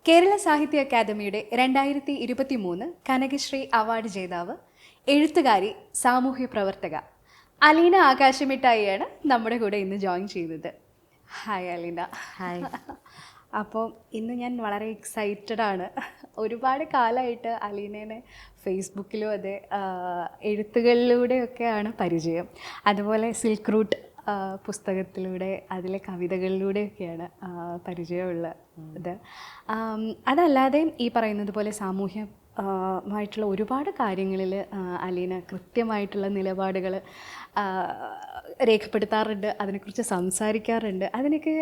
കേരള സാഹിത്യ അക്കാദമിയുടെ 2023 കനകശ്രീ അവാർഡ് ജേതാവ്, എഴുത്തുകാരി, സാമൂഹ്യ പ്രവർത്തക അലീന ആകാശമിട്ടായിയാണ് നമ്മുടെ കൂടെ ഇന്ന് ജോയിൻ ചെയ്തത്. ഹായ് അലീന. ഹായ്. അപ്പോൾ ഇന്ന് ഞാൻ വളരെ എക്സൈറ്റഡ് ആണ്. ഒരുപാട് കാലമായിട്ട് അലീനേനെ ഫേസ്ബുക്കിലും അതെ എഴുത്തുകളിലൂടെയൊക്കെയാണ് പരിചയം. അതുപോലെ സിൽക്ക് റൂട്ട് പുസ്തകത്തിലൂടെ അതിലെ കവിതകളിലൂടെയൊക്കെയാണ് പരിചയമുള്ള ഇത്. അതല്ലാതെയും ഈ പറയുന്നത് പോലെ മായിട്ടുള്ള ഒരുപാട് കാര്യങ്ങളിൽ അലീന കൃത്യമായിട്ടുള്ള നിലപാടുകൾ രേഖപ്പെടുത്താറുണ്ട്, അതിനെക്കുറിച്ച് സംസാരിക്കാറുണ്ട്. അതിനൊക്കെ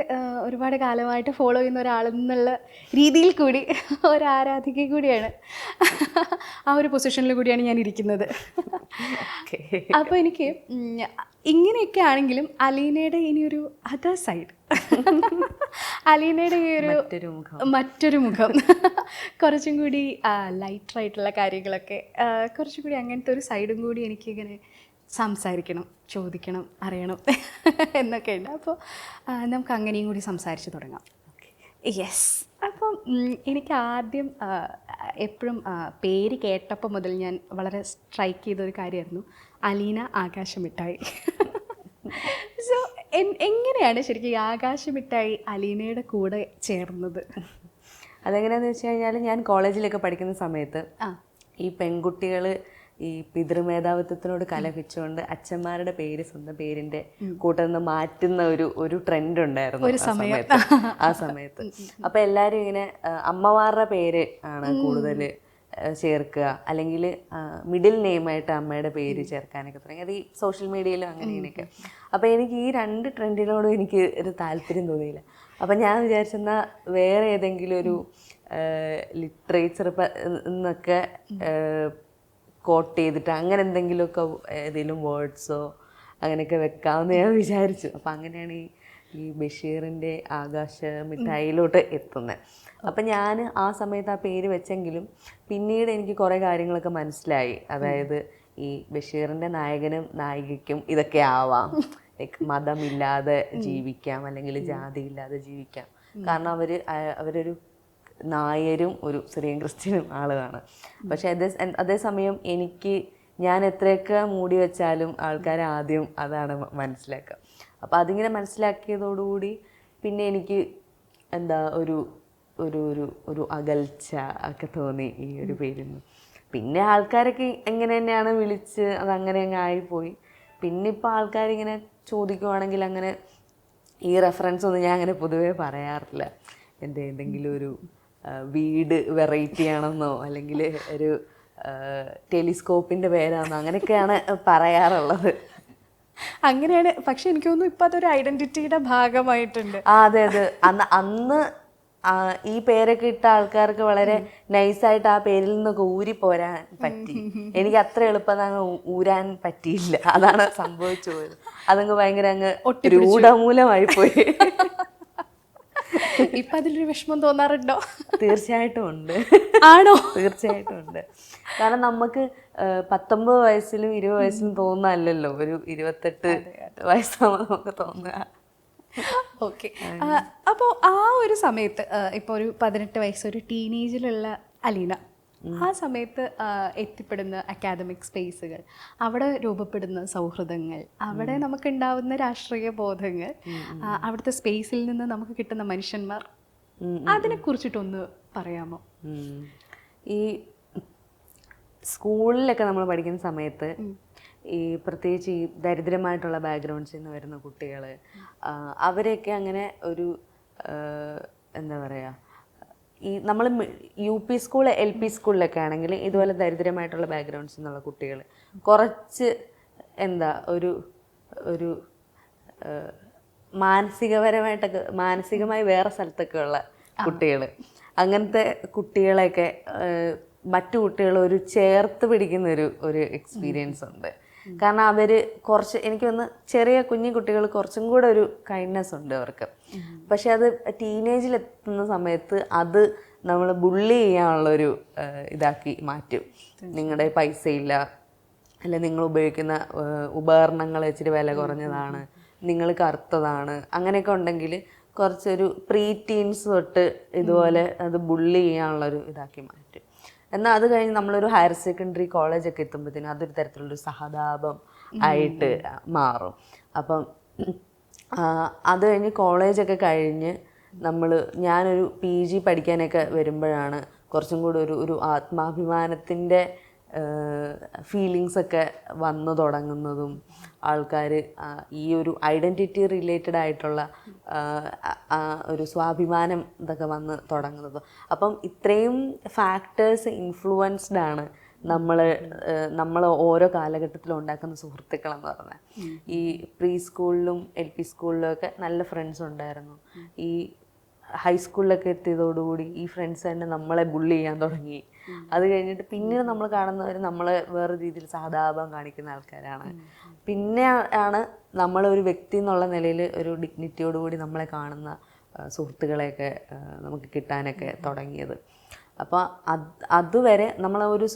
ഒരുപാട് കാലമായിട്ട് ഫോളോ ചെയ്യുന്ന ഒരാളെന്നുള്ള രീതിയിൽ കൂടി ഒരു ആരാധിക കൂടിയാണ്. ആ ഒരു പൊസിഷനിൽ കൂടിയാണ് ഞാൻ ഇരിക്കുന്നത്. അപ്പോൾ എനിക്ക് ഇങ്ങനെയൊക്കെ ആണെങ്കിലും അലീനയുടെ ഇനിയൊരു അതർ സൈഡ്, അലീനയുടെ ഈ ഒരു മറ്റൊരു മുഖം, കുറച്ചും കൂടി ലൈറ്ററായിട്ടുള്ള കാര്യങ്ങളൊക്കെ, കുറച്ചും കൂടി അങ്ങനത്തെ ഒരു സൈഡും കൂടി എനിക്കിങ്ങനെ സംസാരിക്കണം, ചോദിക്കണം, അറിയണം എന്നൊക്കെ ഉണ്ട്. അപ്പോൾ നമുക്ക് അങ്ങനെയും കൂടി സംസാരിച്ച് തുടങ്ങാം. യെസ്. അപ്പം എനിക്ക് ആദ്യം എപ്പോഴും പേര് കേട്ടപ്പോൾ മുതൽ ഞാൻ വളരെ സ്ട്രൈക്ക് ചെയ്തൊരു കാര്യമായിരുന്നു അലീന ആകാശമിട്ടായി. സോ എങ്ങനെയാണ് ശരിക്കും ഈ ആകാശമിട്ടായി അലീനയുടെ കൂടെ ചേർന്നത്? അതെങ്ങനെയാണെന്ന് വെച്ച് കഴിഞ്ഞാൽ, ഞാൻ കോളേജിലൊക്കെ പഠിക്കുന്ന സമയത്ത് ഈ പെൺകുട്ടികൾ ഈ പിതൃമേധാവിത്വത്തിനോട് കലഹിച്ചുകൊണ്ട് അച്ഛന്മാരുടെ പേര് സ്വന്തം പേരിന്റെ കൂട്ടത്തിൽ നിന്ന് മാറ്റുന്ന ഒരു ട്രെൻഡ് ഉണ്ടായിരുന്നു ആ സമയത്ത്. അപ്പൊ എല്ലാരും ഇങ്ങനെ അമ്മമാരുടെ പേര് ആണ് കൂടുതൽ ചേർക്കുക, അല്ലെങ്കിൽ മിഡിൽ നെയിമായിട്ട് അമ്മയുടെ പേര് ചേർക്കാനൊക്കെ തുടങ്ങി. അത് ഈ സോഷ്യൽ മീഡിയയിലും അങ്ങനെ ഇങ്ങനെയൊക്കെ. അപ്പോൾ എനിക്ക് ഈ രണ്ട് ട്രെൻഡിനോടും എനിക്ക് ഒരു താല്പര്യം തോന്നിയില്ല. അപ്പം ഞാൻ വിചാരിച്ചെന്നാൽ വേറെ ഏതെങ്കിലും ഒരു ലിറ്ററേച്ചർ എന്നൊക്കെ കോട്ട് ചെയ്തിട്ട് അങ്ങനെ എന്തെങ്കിലുമൊക്കെ ഏതെങ്കിലും വേർഡ്സോ അങ്ങനെയൊക്കെ വെക്കാമെന്ന് ഞാൻ വിചാരിച്ചു. അപ്പം അങ്ങനെയാണ് ഈ ബഷീറിൻ്റെ ആകാശമിട്ടായിലോട്ട് എത്തുന്നത്. അപ്പം ഞാൻ ആ സമയത്ത് ആ പേര് വെച്ചെങ്കിലും പിന്നീട് എനിക്ക് കുറേ കാര്യങ്ങളൊക്കെ മനസ്സിലായി. അതായത് ഈ ബഷീറിൻ്റെ നായകനും നായികയ്ക്കും ഇതൊക്കെ ആവാം, ലൈക്ക് മതമില്ലാതെ ജീവിക്കാം, അല്ലെങ്കിൽ ജാതി ഇല്ലാതെ ജീവിക്കാം. കാരണം അവരൊരു നായരും ഒരു സിറിയൻ ക്രിസ്ത്യനും ആളാണ്. പക്ഷെ അതേസമയം ഞാൻ എത്രയൊക്കെ മൂടി വെച്ചാലും ആൾക്കാർ ആദ്യം അതാണ് മനസ്സിലാക്കുക. അപ്പോൾ അതിങ്ങനെ മനസ്സിലാക്കിയതോടുകൂടി പിന്നെ എനിക്ക് എന്താ ഒരു ഒരു ഒരു ഒരു അകൽച്ച ഒക്കെ തോന്നി ഈ ഒരു പേരിൽ നിന്ന്. പിന്നെ ആൾക്കാരൊക്കെ എങ്ങനെ തന്നെയാണ് വിളിച്ച് അതങ്ങനെ അങ്ങ് ആയിപ്പോയി. പിന്നെ ഇപ്പോൾ ആൾക്കാരിങ്ങനെ ചോദിക്കുവാണെങ്കിൽ അങ്ങനെ ഈ റെഫറൻസ് ഒന്നും ഞാൻ അങ്ങനെ പൊതുവേ പറയാറില്ല. എന്തെങ്കിലും ഒരു വീട് വെറൈറ്റി ആണെന്നോ അല്ലെങ്കിൽ ഒരു ടെലിസ്കോപ്പിൻ്റെ പേരാണെന്നോ അങ്ങനെയൊക്കെയാണ് പറയാറുള്ളത്. അങ്ങനെയാണ്. പക്ഷെ എനിക്ക് തോന്നുന്നു ഇപ്പം അതൊരു ഐഡന്റിറ്റിയുടെ ഭാഗമായിട്ടുണ്ട്. അതെ അതെ. അന്ന് ഈ പേരൊക്കെ ഇട്ട ആൾക്കാർക്ക് വളരെ നൈസായിട്ട് ആ പേരിൽ നിന്നൊക്കെ ഊരിപ്പോരാൻ പറ്റി. എനിക്ക് അത്ര എളുപ്പം അങ്ങ് ഊരാൻ പറ്റിയില്ല. അതാണ് സംഭവിച്ചു പോയത്. അതങ്ങ് ഭയങ്കര അങ്ങ് രൂഢമൂലമായി പോയി. ഇപ്പം അതിലൊരു വിഷമം തോന്നാറുണ്ടോ? തീർച്ചയായിട്ടും ഉണ്ട്. ആണോ? തീർച്ചയായിട്ടും ഉണ്ട്. കാരണം നമുക്ക് 19 വയസ്സിലും 20 വയസ്സിലും തോന്നുന്നല്ലോ ഒരു 28 വയസ്സാകുമ്പോൾ നമുക്ക് തോന്നുക. ഓക്കെ. അപ്പോൾ ആ ഒരു സമയത്ത് ഇപ്പോൾ ഒരു 18 വയസ്സ്, ഒരു ടീനേജിലുള്ള അലീന, ആ സമയത്ത് എത്തിപ്പെടുന്ന അക്കാദമിക് സ്പേസുകൾ, അവിടെ രൂപപ്പെടുന്ന സൗഹൃദങ്ങൾ, അവിടെ നമുക്കുണ്ടാവുന്ന രാഷ്ട്രീയ ബോധങ്ങൾ, അവിടുത്തെ സ്പേസിൽ നിന്ന് നമുക്ക് കിട്ടുന്ന മനുഷ്യന്മാർ, അതിനെക്കുറിച്ചിട്ടൊന്ന് പറയാമോ? ഈ സ്കൂളിലൊക്കെ നമ്മൾ പഠിക്കുന്ന സമയത്ത് ഈ പ്രത്യേകിച്ച് ഈ ദരിദ്രമായിട്ടുള്ള ബാക്ക്ഗ്രൗണ്ട്സിൽ നിന്ന് വരുന്ന കുട്ടികൾ, അവരെയൊക്കെ അങ്ങനെ ഒരു എന്താ പറയുക, ഈ നമ്മൾ UP സ്കൂൾ LP സ്കൂളിലൊക്കെ ആണെങ്കിൽ ഇതുപോലെ ദരിദ്രമായിട്ടുള്ള ബാക്ക്ഗ്രൗണ്ട്സിൽ നിന്നുള്ള കുട്ടികൾ കുറച്ച് എന്താ ഒരു ഒരു മാനസികമായി വേറെ സ്ഥലത്തൊക്കെ ഉള്ള കുട്ടികൾ, അങ്ങനത്തെ കുട്ടികളെയൊക്കെ മറ്റു കുട്ടികൾ ഒരു ചേർത്ത് പിടിക്കുന്ന ഒരു എക്സ്പീരിയൻസ് ഉണ്ട്. കാരണം അവർ കുറച്ച്, എനിക്ക് തോന്നുന്നു ചെറിയ കുഞ്ഞു കുട്ടികൾ കുറച്ചും കൂടെ ഒരു കൈൻഡ്നെസ് ഉണ്ട് അവർക്ക്. പക്ഷെ അത് ടീനേജിലെത്തുന്ന സമയത്ത് അത് നമ്മൾ ബുള്ളി ചെയ്യാനുള്ളൊരു ഇതാക്കി മാറ്റും. നിങ്ങളുടെ പൈസയില്ല, അല്ലെ നിങ്ങൾ ഉപയോഗിക്കുന്ന ഉപകരണങ്ങൾ ഇച്ചിരി വില കുറഞ്ഞതാണ്, നിങ്ങൾ കറുത്തതാണ്, അങ്ങനെയൊക്കെ ഉണ്ടെങ്കിൽ കുറച്ചൊരു പ്രീ ടീൻസ് തൊട്ട് ഇതുപോലെ അത് ബുള്ളി ചെയ്യാനുള്ളൊരു ഇതാക്കി മാറ്റും. എന്നാൽ അത് കഴിഞ്ഞ് നമ്മളൊരു ഹയർ സെക്കൻഡറി കോളേജൊക്കെ എത്തുമ്പോഴത്തേനും അതൊരു തരത്തിലുള്ളൊരു സഹതാപം ആയിട്ട് മാറും. അപ്പം അത് കഴിഞ്ഞ് കോളേജൊക്കെ കഴിഞ്ഞ് ഞാനൊരു PG പഠിക്കാനൊക്കെ വരുമ്പോഴാണ് കുറച്ചും കൂടി ഒരു ആത്മാഭിമാനത്തിൻ്റെ ഫീലിങ്സൊക്കെ വന്നു തുടങ്ങുന്നതും ആൾക്കാർ ഈ ഒരു ഐഡൻറ്റിറ്റി റിലേറ്റഡ് ആയിട്ടുള്ള ഒരു സ്വാഭിമാനം ഇതൊക്കെ വന്ന് തുടങ്ങുന്നത്. അപ്പം ഇത്രയും ഫാക്ടേഴ്സ് ഇൻഫ്ലുവൻസ്ഡ് ആണ് നമ്മൾ ഓരോ കാലഘട്ടത്തിലും ഉണ്ടാക്കുന്ന സുഹൃത്തുക്കളെന്ന് പറഞ്ഞാൽ. ഈ പ്രീ സ്കൂളിലും LP സ്കൂളിലും ഒക്കെ നല്ല ഫ്രണ്ട്സ് ഉണ്ടായിരുന്നു. ഈ ഹൈസ്കൂളിലൊക്കെ എത്തിയതോടുകൂടി ഈ ഫ്രണ്ട്സ് തന്നെ നമ്മളെ ബുള്ളി ചെയ്യാൻ തുടങ്ങി. അത് കഴിഞ്ഞിട്ട് പിന്നീട് നമ്മൾ കാണുന്നവർ നമ്മളെ വേറെ രീതിയിൽ സഹതാപം കാണിക്കുന്ന ആൾക്കാരാണ്. പിന്നെ ആണ് നമ്മളൊരു വ്യക്തി എന്നുള്ള നിലയിൽ ഒരു ഡിഗ്നിറ്റിയോടുകൂടി നമ്മളെ കാണുന്ന സുഹൃത്തുക്കളെയൊക്കെ നമുക്ക് കിട്ടാനൊക്കെ തുടങ്ങിയത്. അപ്പോൾ അതുവരെ നമ്മളൊരു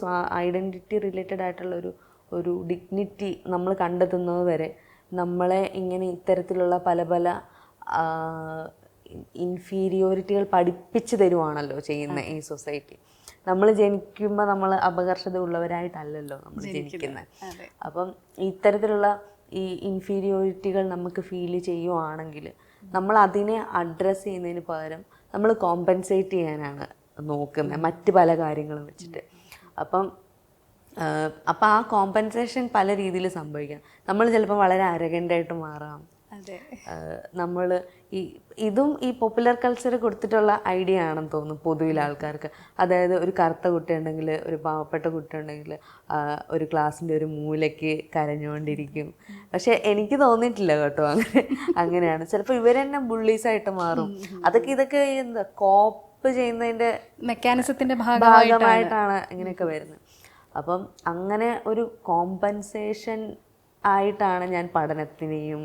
ഐഡൻറ്റിറ്റി റിലേറ്റഡ് ആയിട്ടുള്ള ഒരു ഡിഗ്നിറ്റി നമ്മൾ കണ്ടെത്തുന്നത് വരെ നമ്മളെ ഇങ്ങനെ ഇത്തരത്തിലുള്ള പല പല ഇൻഫീരിയോറിറ്റികൾ പഠിപ്പിച്ചു തരുവാണല്ലോ ചെയ്യുന്ന ഈ സൊസൈറ്റി. നമ്മൾ ജനിക്കുമ്പോൾ നമ്മൾ അപകർഷത ഉള്ളവരായിട്ടല്ലല്ലോ നമ്മൾ ജനിക്കുന്നത്. അപ്പം ഇത്തരത്തിലുള്ള ഈ ഇൻഫീരിയോറിറ്റികൾ നമുക്ക് ഫീൽ ചെയ്യുവാണെങ്കിൽ നമ്മൾ അതിനെ അഡ്രസ്സ് ചെയ്യുന്നതിന് പകരം നമ്മൾ കോമ്പൻസേറ്റ് ചെയ്യാനാണ് നോക്കുന്നത് മറ്റ് പല കാര്യങ്ങളും വെച്ചിട്ട്. അപ്പം ആ കോമ്പൻസേഷൻ പല രീതിയിൽ സംഭവിക്കാം. നമ്മൾ ചിലപ്പോൾ വളരെ അരഗൻ്റായിട്ട് മാറാം. നമ്മൾ ഇതും ഈ പോപ്പുലർ കൾച്ചർ കൊടുത്തിട്ടുള്ള ഐഡിയ ആണെന്ന് തോന്നുന്നു പൊതുവിൽ ആൾക്കാർക്ക്. അതായത് ഒരു കറുത്ത കുട്ടി ഉണ്ടെങ്കിൽ, ഒരു പാവപ്പെട്ട കുട്ടി ഉണ്ടെങ്കിൽ ഒരു ക്ലാസ്സിൻ്റെ ഒരു മൂലയ്ക്ക് കരഞ്ഞുകൊണ്ടിരിക്കും. പക്ഷെ എനിക്ക് തോന്നിയിട്ടില്ല കേട്ടോ അങ്ങനെയാണ്. ചിലപ്പോൾ ഇവർ തന്നെ ബുള്ളീസായിട്ട് മാറും. ഇതൊക്കെ എന്താ കോപ്പ് ചെയ്യുന്നതിൻ്റെ മെക്കാനിസത്തിൻ്റെ ഭാഗമായിട്ടാണ് ഇങ്ങനെയൊക്കെ വരുന്നത്. അപ്പം അങ്ങനെ ഒരു കോമ്പൻസേഷൻ ആയിട്ടാണ് ഞാൻ പഠനത്തിനെയും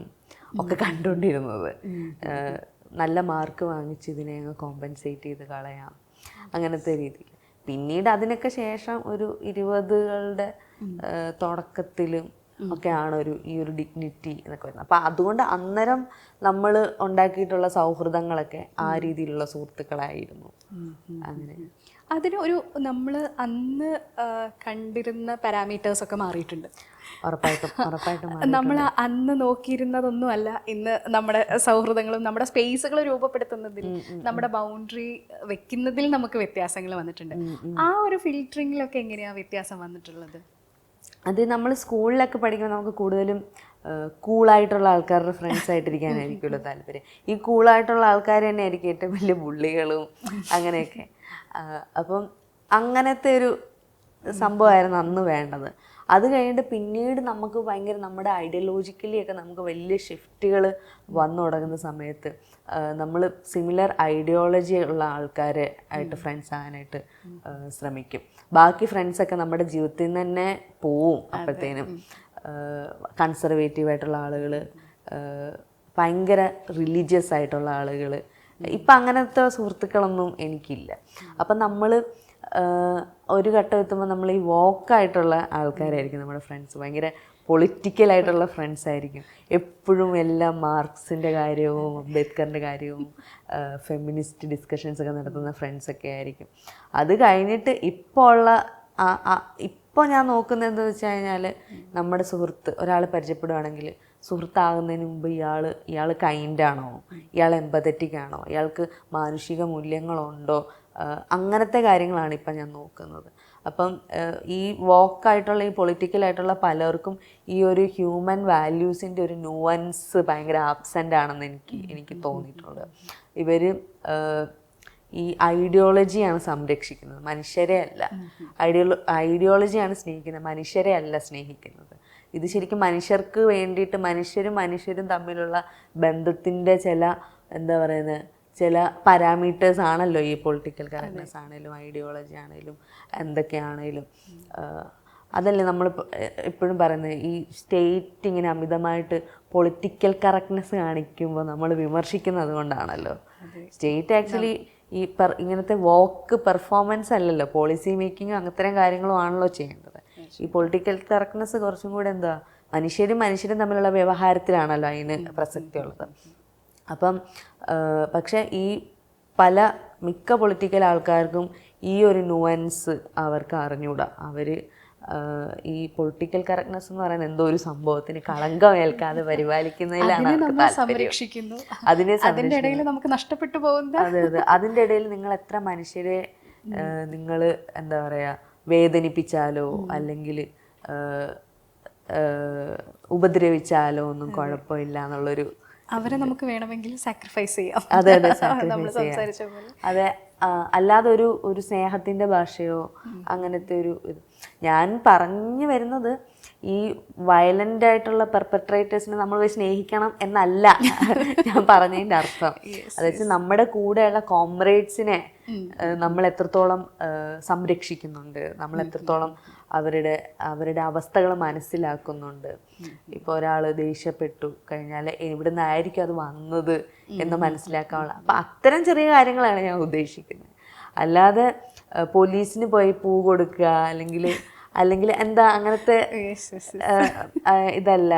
ഒക്കെ കണ്ടുകൊണ്ടിരുന്നത്. നല്ല മാർക്ക് വാങ്ങിച്ച് ഇതിനെ അങ്ങ് കോമ്പൻസേറ്റ് ചെയ്ത് കളയാം, അങ്ങനത്തെ രീതിയിൽ. പിന്നീട് അതിനൊക്കെ ശേഷം ഒരു 20കളുടെ തുടക്കത്തിലും ഒക്കെയാണ് ഈ ഒരു ഡിഗ്നിറ്റി എന്നൊക്കെ വരുന്നത്. അപ്പം അതുകൊണ്ട് അന്നേരം നമ്മൾ ഉണ്ടാക്കിയിട്ടുള്ള സൗഹൃദങ്ങളൊക്കെ ആ രീതിയിലുള്ള സുഹൃത്തുക്കളായിരുന്നു. അങ്ങനെ അതിനൊരു നമ്മൾ അന്ന് കണ്ടിരുന്ന പാരാമീറ്റേഴ്സൊക്കെ മാറിയിട്ടുണ്ട്. ഉറപ്പായിട്ടും നമ്മൾ അന്ന് നോക്കിയിരുന്നതൊന്നുമല്ല ഇന്ന് നമ്മുടെ സൗഹൃദങ്ങളും നമ്മുടെ സ്പേസുകൾ രൂപപ്പെടുത്തുന്നതിൽ, നമ്മുടെ ബൗണ്ടറി വെക്കുന്നതിൽ നമുക്ക് വ്യത്യാസങ്ങൾ വന്നിട്ടുണ്ട്. ആ ഒരു ഫിൽറ്ററിങ്ങിലൊക്കെ എങ്ങനെയാണ് വ്യത്യാസം വന്നിട്ടുള്ളത്? അത് നമ്മൾ സ്കൂളിലൊക്കെ പഠിക്കുമ്പോൾ നമുക്ക് കൂടുതലും കൂളായിട്ടുള്ള ആൾക്കാരുടെ ഫ്രണ്ട്സ് ആയിട്ടിരിക്കാനായിരിക്കുമല്ലോ താല്പര്യം. ഈ കൂളായിട്ടുള്ള ആൾക്കാർ തന്നെ ആയിരിക്കും ഏറ്റവും വലിയ ബുള്ളികളും അങ്ങനെയൊക്കെ. അപ്പം അങ്ങനത്തെ ഒരു സംഭവമായിരുന്നു അന്ന് വേണ്ടത്. അത് കഴിഞ്ഞിട്ട് പിന്നീട് നമുക്ക് ഭയങ്കര നമ്മുടെ ഐഡിയോളജിക്കലി ഒക്കെ നമുക്ക് വലിയ ഷിഫ്റ്റുകൾ വന്നു തുടങ്ങുന്ന സമയത്ത് നമ്മൾ സിമിലർ ഐഡിയോളജി ഉള്ള ആൾക്കാരെ ആയിട്ട് ഫ്രണ്ട്സ് ആകാനായിട്ട് ശ്രമിക്കും. ബാക്കി ഫ്രണ്ട്സൊക്കെ നമ്മുടെ ജീവിതത്തിൽ നിന്ന് തന്നെ പോവും. അപ്പോഴത്തേനും കൺസർവേറ്റീവായിട്ടുള്ള ആളുകൾ, ഭയങ്കര റിലീജിയസ് ആയിട്ടുള്ള ആളുകൾ, ഇപ്പം അങ്ങനത്തെ സുഹൃത്തുക്കളൊന്നും എനിക്കില്ല. അപ്പം നമ്മൾ ഒരു ഘട്ടം എത്തുമ്പോൾ നമ്മൾ ഈ വോക്കായിട്ടുള്ള ആൾക്കാരായിരിക്കും നമ്മുടെ ഫ്രണ്ട്സ്. ഭയങ്കര പൊളിറ്റിക്കലായിട്ടുള്ള ഫ്രണ്ട്സ് ആയിരിക്കും. എപ്പോഴും എല്ലാം മാർക്സിൻ്റെ കാര്യവും അംബേദ്കറിൻ്റെ കാര്യവും ഫെമിനിസ്റ്റ് ഡിസ്കഷൻസൊക്കെ നടത്തുന്ന ഫ്രണ്ട്സൊക്കെ ആയിരിക്കും. അത് കഴിഞ്ഞിട്ട് ഇപ്പോൾ ഞാൻ നോക്കുന്നത് എന്താണെന്ന് വെച്ച് കഴിഞ്ഞാൽ, നമ്മുടെ സുഹൃത്ത് ഒരാൾ പരിചയപ്പെടുകയാണെങ്കിൽ സുഹൃത്താകുന്നതിന് മുമ്പ് ഇയാൾ കൈൻഡാണോ, ഇയാൾ എമ്പതറ്റിക് ആണോ, ഇയാൾക്ക് മാനുഷിക മൂല്യങ്ങളുണ്ടോ, അങ്ങനത്തെ കാര്യങ്ങളാണ് ഇപ്പം ഞാൻ നോക്കുന്നത്. അപ്പം ഈ വോക്കായിട്ടുള്ള ഈ പൊളിറ്റിക്കലായിട്ടുള്ള പലർക്കും ഈ ഒരു ഹ്യൂമൻ വാല്യൂസിൻ്റെ ഒരു ന്യൂവൻസ് ഭയങ്കര ആബ്സെൻ്റ് ആണെന്ന് എനിക്ക് തോന്നിയിട്ടുള്ളത്. ഇവർ ഈ ഐഡിയോളജിയാണ് സംരക്ഷിക്കുന്നത്, മനുഷ്യരെ അല്ല. ഐഡിയോളജിയാണ് സ്നേഹിക്കുന്നത്, മനുഷ്യരെ അല്ല സ്നേഹിക്കുന്നത്. ഇത് ശരിക്കും മനുഷ്യർക്ക് വേണ്ടിയിട്ട് മനുഷ്യരും തമ്മിലുള്ള ബന്ധത്തിൻ്റെ ചില പാരാമീറ്റേഴ്സ് ആണല്ലോ ഈ പൊളിറ്റിക്കൽ കറക്റ്റ്നെസ് ആണെങ്കിലും ഐഡിയോളജി ആണെങ്കിലും എന്തൊക്കെയാണെങ്കിലും. അതല്ലേ നമ്മൾ എപ്പോഴും പറയുന്നത്, ഈ സ്റ്റേറ്റ് ഇങ്ങനെ അമിതമായിട്ട് പൊളിറ്റിക്കൽ കറക്റ്റ്നെസ് കാണിക്കുമ്പോൾ നമ്മൾ വിമർശിക്കുന്നത് കൊണ്ടാണല്ലോ. സ്റ്റേറ്റ് ആക്ച്വലി ഇങ്ങനത്തെ വോക്ക് പെർഫോമൻസ് അല്ലല്ലോ, പോളിസി മേക്കിങ്ങും അങ്ങനത്തെ കാര്യങ്ങളും ആണല്ലോ ചെയ്യേണ്ടത്. ഈ പൊളിറ്റിക്കൽ കറക്റ്റ്നെസ് കുറച്ചും കൂടെ മനുഷ്യരും തമ്മിലുള്ള വ്യവഹാരത്തിലാണല്ലോ അതിന് പ്രസക്തി ഉള്ളത്. അപ്പം പക്ഷെ ഈ മിക്ക പൊളിറ്റിക്കൽ ആൾക്കാർക്കും ഈ ഒരു നുവൻസ് അവർക്ക് അറിഞ്ഞൂടാ. അവർ ഈ പൊളിറ്റിക്കൽ കറക്റ്റ്നെസ് എന്ന് പറയുന്നത് എന്തോ ഒരു സംഭവത്തിന് കളങ്കം ഏൽക്കാതെ പരിപാലിക്കുന്നതിലാണ് അവർക്ക് താല്പര്യം. അതിന്റെ ഇടയിൽ നമുക്ക് നഷ്ടപ്പെട്ടു പോകുന്നത്. അതെ അതെ, അതിൻ്റെ ഇടയിൽ നിങ്ങൾ എത്ര മനുഷ്യരെ നിങ്ങൾ എന്താ പറയാ വേദനിപ്പിച്ചാലോ അല്ലെങ്കിൽ ഉപദ്രവിച്ചാലോ ഒന്നും കുഴപ്പമില്ല എന്നുള്ളൊരു, അവരെ നമുക്ക് വേണമെങ്കിൽ സാക്രിഫൈസ് ചെയ്യാം. അതെ അതെ, സാക്രിഫൈസ് ചെയ്യാം. അതെ, അല്ലാതെ ഒരു സ്നേഹത്തിന്റെ ഭാഷയോ അങ്ങനത്തെ ഒരു ഞാൻ പറഞ്ഞു വരുന്നത് ഈ വയലന്റ് ആയിട്ടുള്ള പെർപെട്രേറ്റേഴ്സിനെ നമ്മൾ പോയി സ്നേഹിക്കണം എന്നല്ല ഞാൻ പറഞ്ഞതിന്റെ അർത്ഥം. അതായത് നമ്മുടെ കൂടെയുള്ള കോമ്രേഡ്സിനെ നമ്മൾ എത്രത്തോളം സംരക്ഷിക്കുന്നുണ്ട്, നമ്മൾ എത്രത്തോളം അവരുടെ അവസ്ഥകൾ മനസ്സിലാക്കുന്നുണ്ട്. ഇപ്പോൾ ഒരാൾ ദേഷ്യപ്പെട്ടു കഴിഞ്ഞാൽ എവിടുന്ന് ആയിരിക്കും അത് വന്നത് എന്ന് മനസ്സിലാക്കാനുള്ള, അപ്പം അത്തരം ചെറിയ കാര്യങ്ങളാണ് ഞാൻ ഉദ്ദേശിക്കുന്നത്. അല്ലാതെ പോലീസിന് പോയി പൂ കൊടുക്കുക അല്ലെങ്കിൽ എന്താ അങ്ങനത്തെ ഇതല്ല,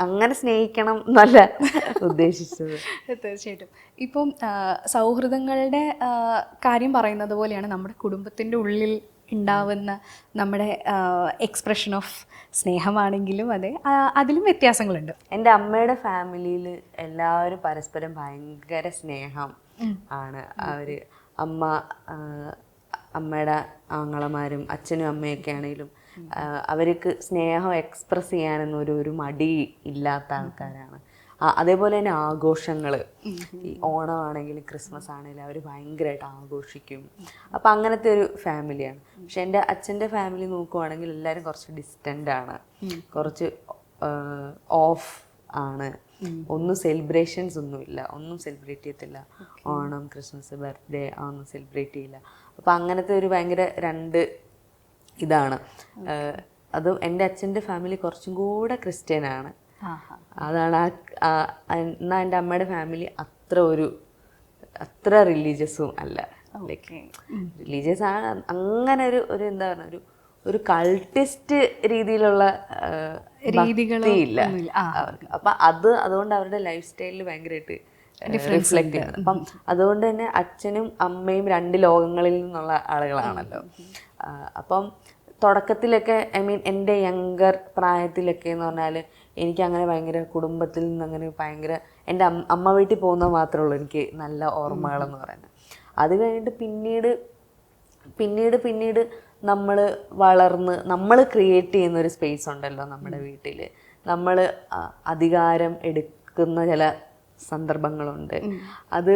അങ്ങനെ സ്നേഹിക്കണം എന്നല്ല ഉദ്ദേശിച്ചത്. തീർച്ചയായിട്ടും. ഇപ്പം സൗഹൃദങ്ങളുടെ കാര്യം പറയുന്നത് പോലെയാണ് നമ്മുടെ കുടുംബത്തിൻ്റെ ഉള്ളിൽ ഉണ്ടാവുന്ന നമ്മുടെ എക്സ്പ്രഷൻ ഓഫ് സ്നേഹമാണെങ്കിലും അതെ, അതിലും വ്യത്യാസങ്ങളുണ്ട്. എൻ്റെ അമ്മയുടെ ഫാമിലിയിൽ എല്ലാവരും പരസ്പരം ഭയങ്കര സ്നേഹം ആണ്. അമ്മയുടെ ആങ്ങളമാരും അച്ഛനും അമ്മയൊക്കെ ആണെങ്കിലും അവർക്ക് സ്നേഹം എക്സ്പ്രസ് ചെയ്യാനൊന്നും ഒരു മടി ഇല്ലാത്ത ആൾക്കാരാണ്. അതേപോലെ തന്നെ ആഘോഷങ്ങൾ, ഈ ഓണമാണെങ്കിലും ക്രിസ്മസ് ആണെങ്കിലും അവർ ഭയങ്കരമായിട്ട് ആഘോഷിക്കും. അപ്പം അങ്ങനത്തെ ഒരു ഫാമിലിയാണ്. പക്ഷെ എൻ്റെ അച്ഛൻ്റെ ഫാമിലി നോക്കുവാണെങ്കിൽ എല്ലാവരും കുറച്ച് ഡിസ്റ്റൻ്റ് ആണ്, കുറച്ച് ഓഫ് ആണ്. ഒന്നും സെലിബ്രേഷൻസ് ഒന്നുമില്ല, ഒന്നും സെലിബ്രേറ്റ് ചെയ്യത്തില്ല. ഓണം, ക്രിസ്മസ്, ബർത്ത്ഡേ അതൊന്നും സെലിബ്രേറ്റ് ചെയ്യില്ല. അപ്പം അങ്ങനത്തെ ഒരു ഭയങ്കര രണ്ട് ഇതാണ്. അതും എൻ്റെ അച്ഛൻ്റെ ഫാമിലി കുറച്ചും കൂടെ ക്രിസ്ത്യനാണ്. അതാണ് എന്നാൽ എൻ്റെ അമ്മയുടെ ഫാമിലി അത്ര റിലീജിയസും അല്ല. ലൈക്ക് റിലീജിയസ് ആണ്, അങ്ങനെ ഒരു എന്താ പറയുക, ഒരു കൾട്ടിസ്റ്റ് രീതിയിലുള്ള രീതികളില്ല അവർക്ക്. അപ്പം അതുകൊണ്ട് അവരുടെ ലൈഫ് സ്റ്റൈലിൽ ഭയങ്കരമായിട്ട് റിഫ്ലക്ട് ചെയ്യുന്നത്. അപ്പം അതുകൊണ്ട് തന്നെ അച്ഛനും അമ്മയും രണ്ട് ലോകങ്ങളിൽ നിന്നുള്ള ആളുകളാണല്ലോ. അപ്പം തുടക്കത്തിലൊക്കെ എൻ്റെ യങ്കർ പ്രായത്തിലൊക്കെ എന്ന് പറഞ്ഞാൽ എനിക്കങ്ങനെ ഭയങ്കര കുടുംബത്തിൽ നിന്ന് അങ്ങനെ ഭയങ്കര എൻ്റെ അമ്മ വീട്ടിൽ പോകുന്നത് മാത്രമേ ഉള്ളൂ എനിക്ക് നല്ല ഓർമ്മകളെന്ന് പറയുന്നത്. അത് കഴിഞ്ഞിട്ട് പിന്നീട് നമ്മൾ വളർന്ന് നമ്മൾ ക്രിയേറ്റ് ചെയ്യുന്ന ഒരു സ്പേസ് ഉണ്ടല്ലോ നമ്മുടെ വീട്ടിൽ. നമ്മൾ അധികാരം എടുക്കുന്ന ചില സന്ദർഭങ്ങളുണ്ട്. അത്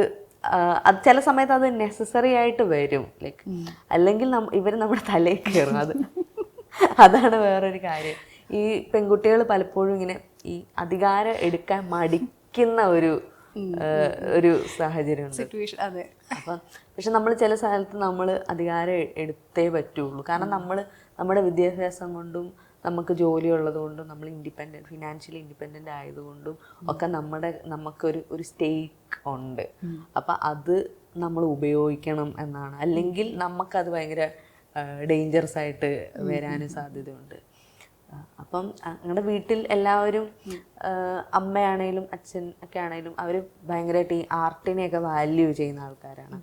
ചില സമയത്ത് അത് നെസസറി ആയിട്ട് വരും. ലൈക്ക് അല്ലെങ്കിൽ ഇവർ നമ്മുടെ തലയിൽ കയറും. അതാണ് വേറൊരു കാര്യം. ഈ പെൺകുട്ടികൾ പലപ്പോഴും ഇങ്ങനെ ഈ അധികാരം എടുക്കാൻ മടിക്കുന്ന ഒരു സാഹചര്യമുണ്ട്. അപ്പം പക്ഷെ നമ്മൾ ചില സ്ഥലത്ത് നമ്മൾ അധികാരം എടുത്തേ പറ്റുള്ളൂ. കാരണം നമ്മുടെ വിദ്യാഭ്യാസം കൊണ്ടും നമുക്ക് ജോലി ഉള്ളതുകൊണ്ടും നമ്മൾ ഫിനാൻഷ്യലി ഇൻഡിപെൻഡൻ്റ് ആയതുകൊണ്ടും ഒക്കെ നമുക്കൊരു സ്റ്റേക്ക് ഉണ്ട്. അപ്പം അത് നമ്മൾ ഉപയോഗിക്കണം എന്നാണ്. അല്ലെങ്കിൽ നമുക്കത് ഭയങ്കര ഡേഞ്ചറസ് ആയിട്ട് വരാനും സാധ്യതയുണ്ട്. അപ്പം ഞങ്ങളുടെ വീട്ടിൽ എല്ലാവരും അമ്മയാണേലും അച്ഛൻ ഒക്കെ ആണേലും അവർ ഭയങ്കരമായിട്ട് ഈ ആർട്ടിനെയൊക്കെ വാല്യൂ ചെയ്യുന്ന ആൾക്കാരാണ്.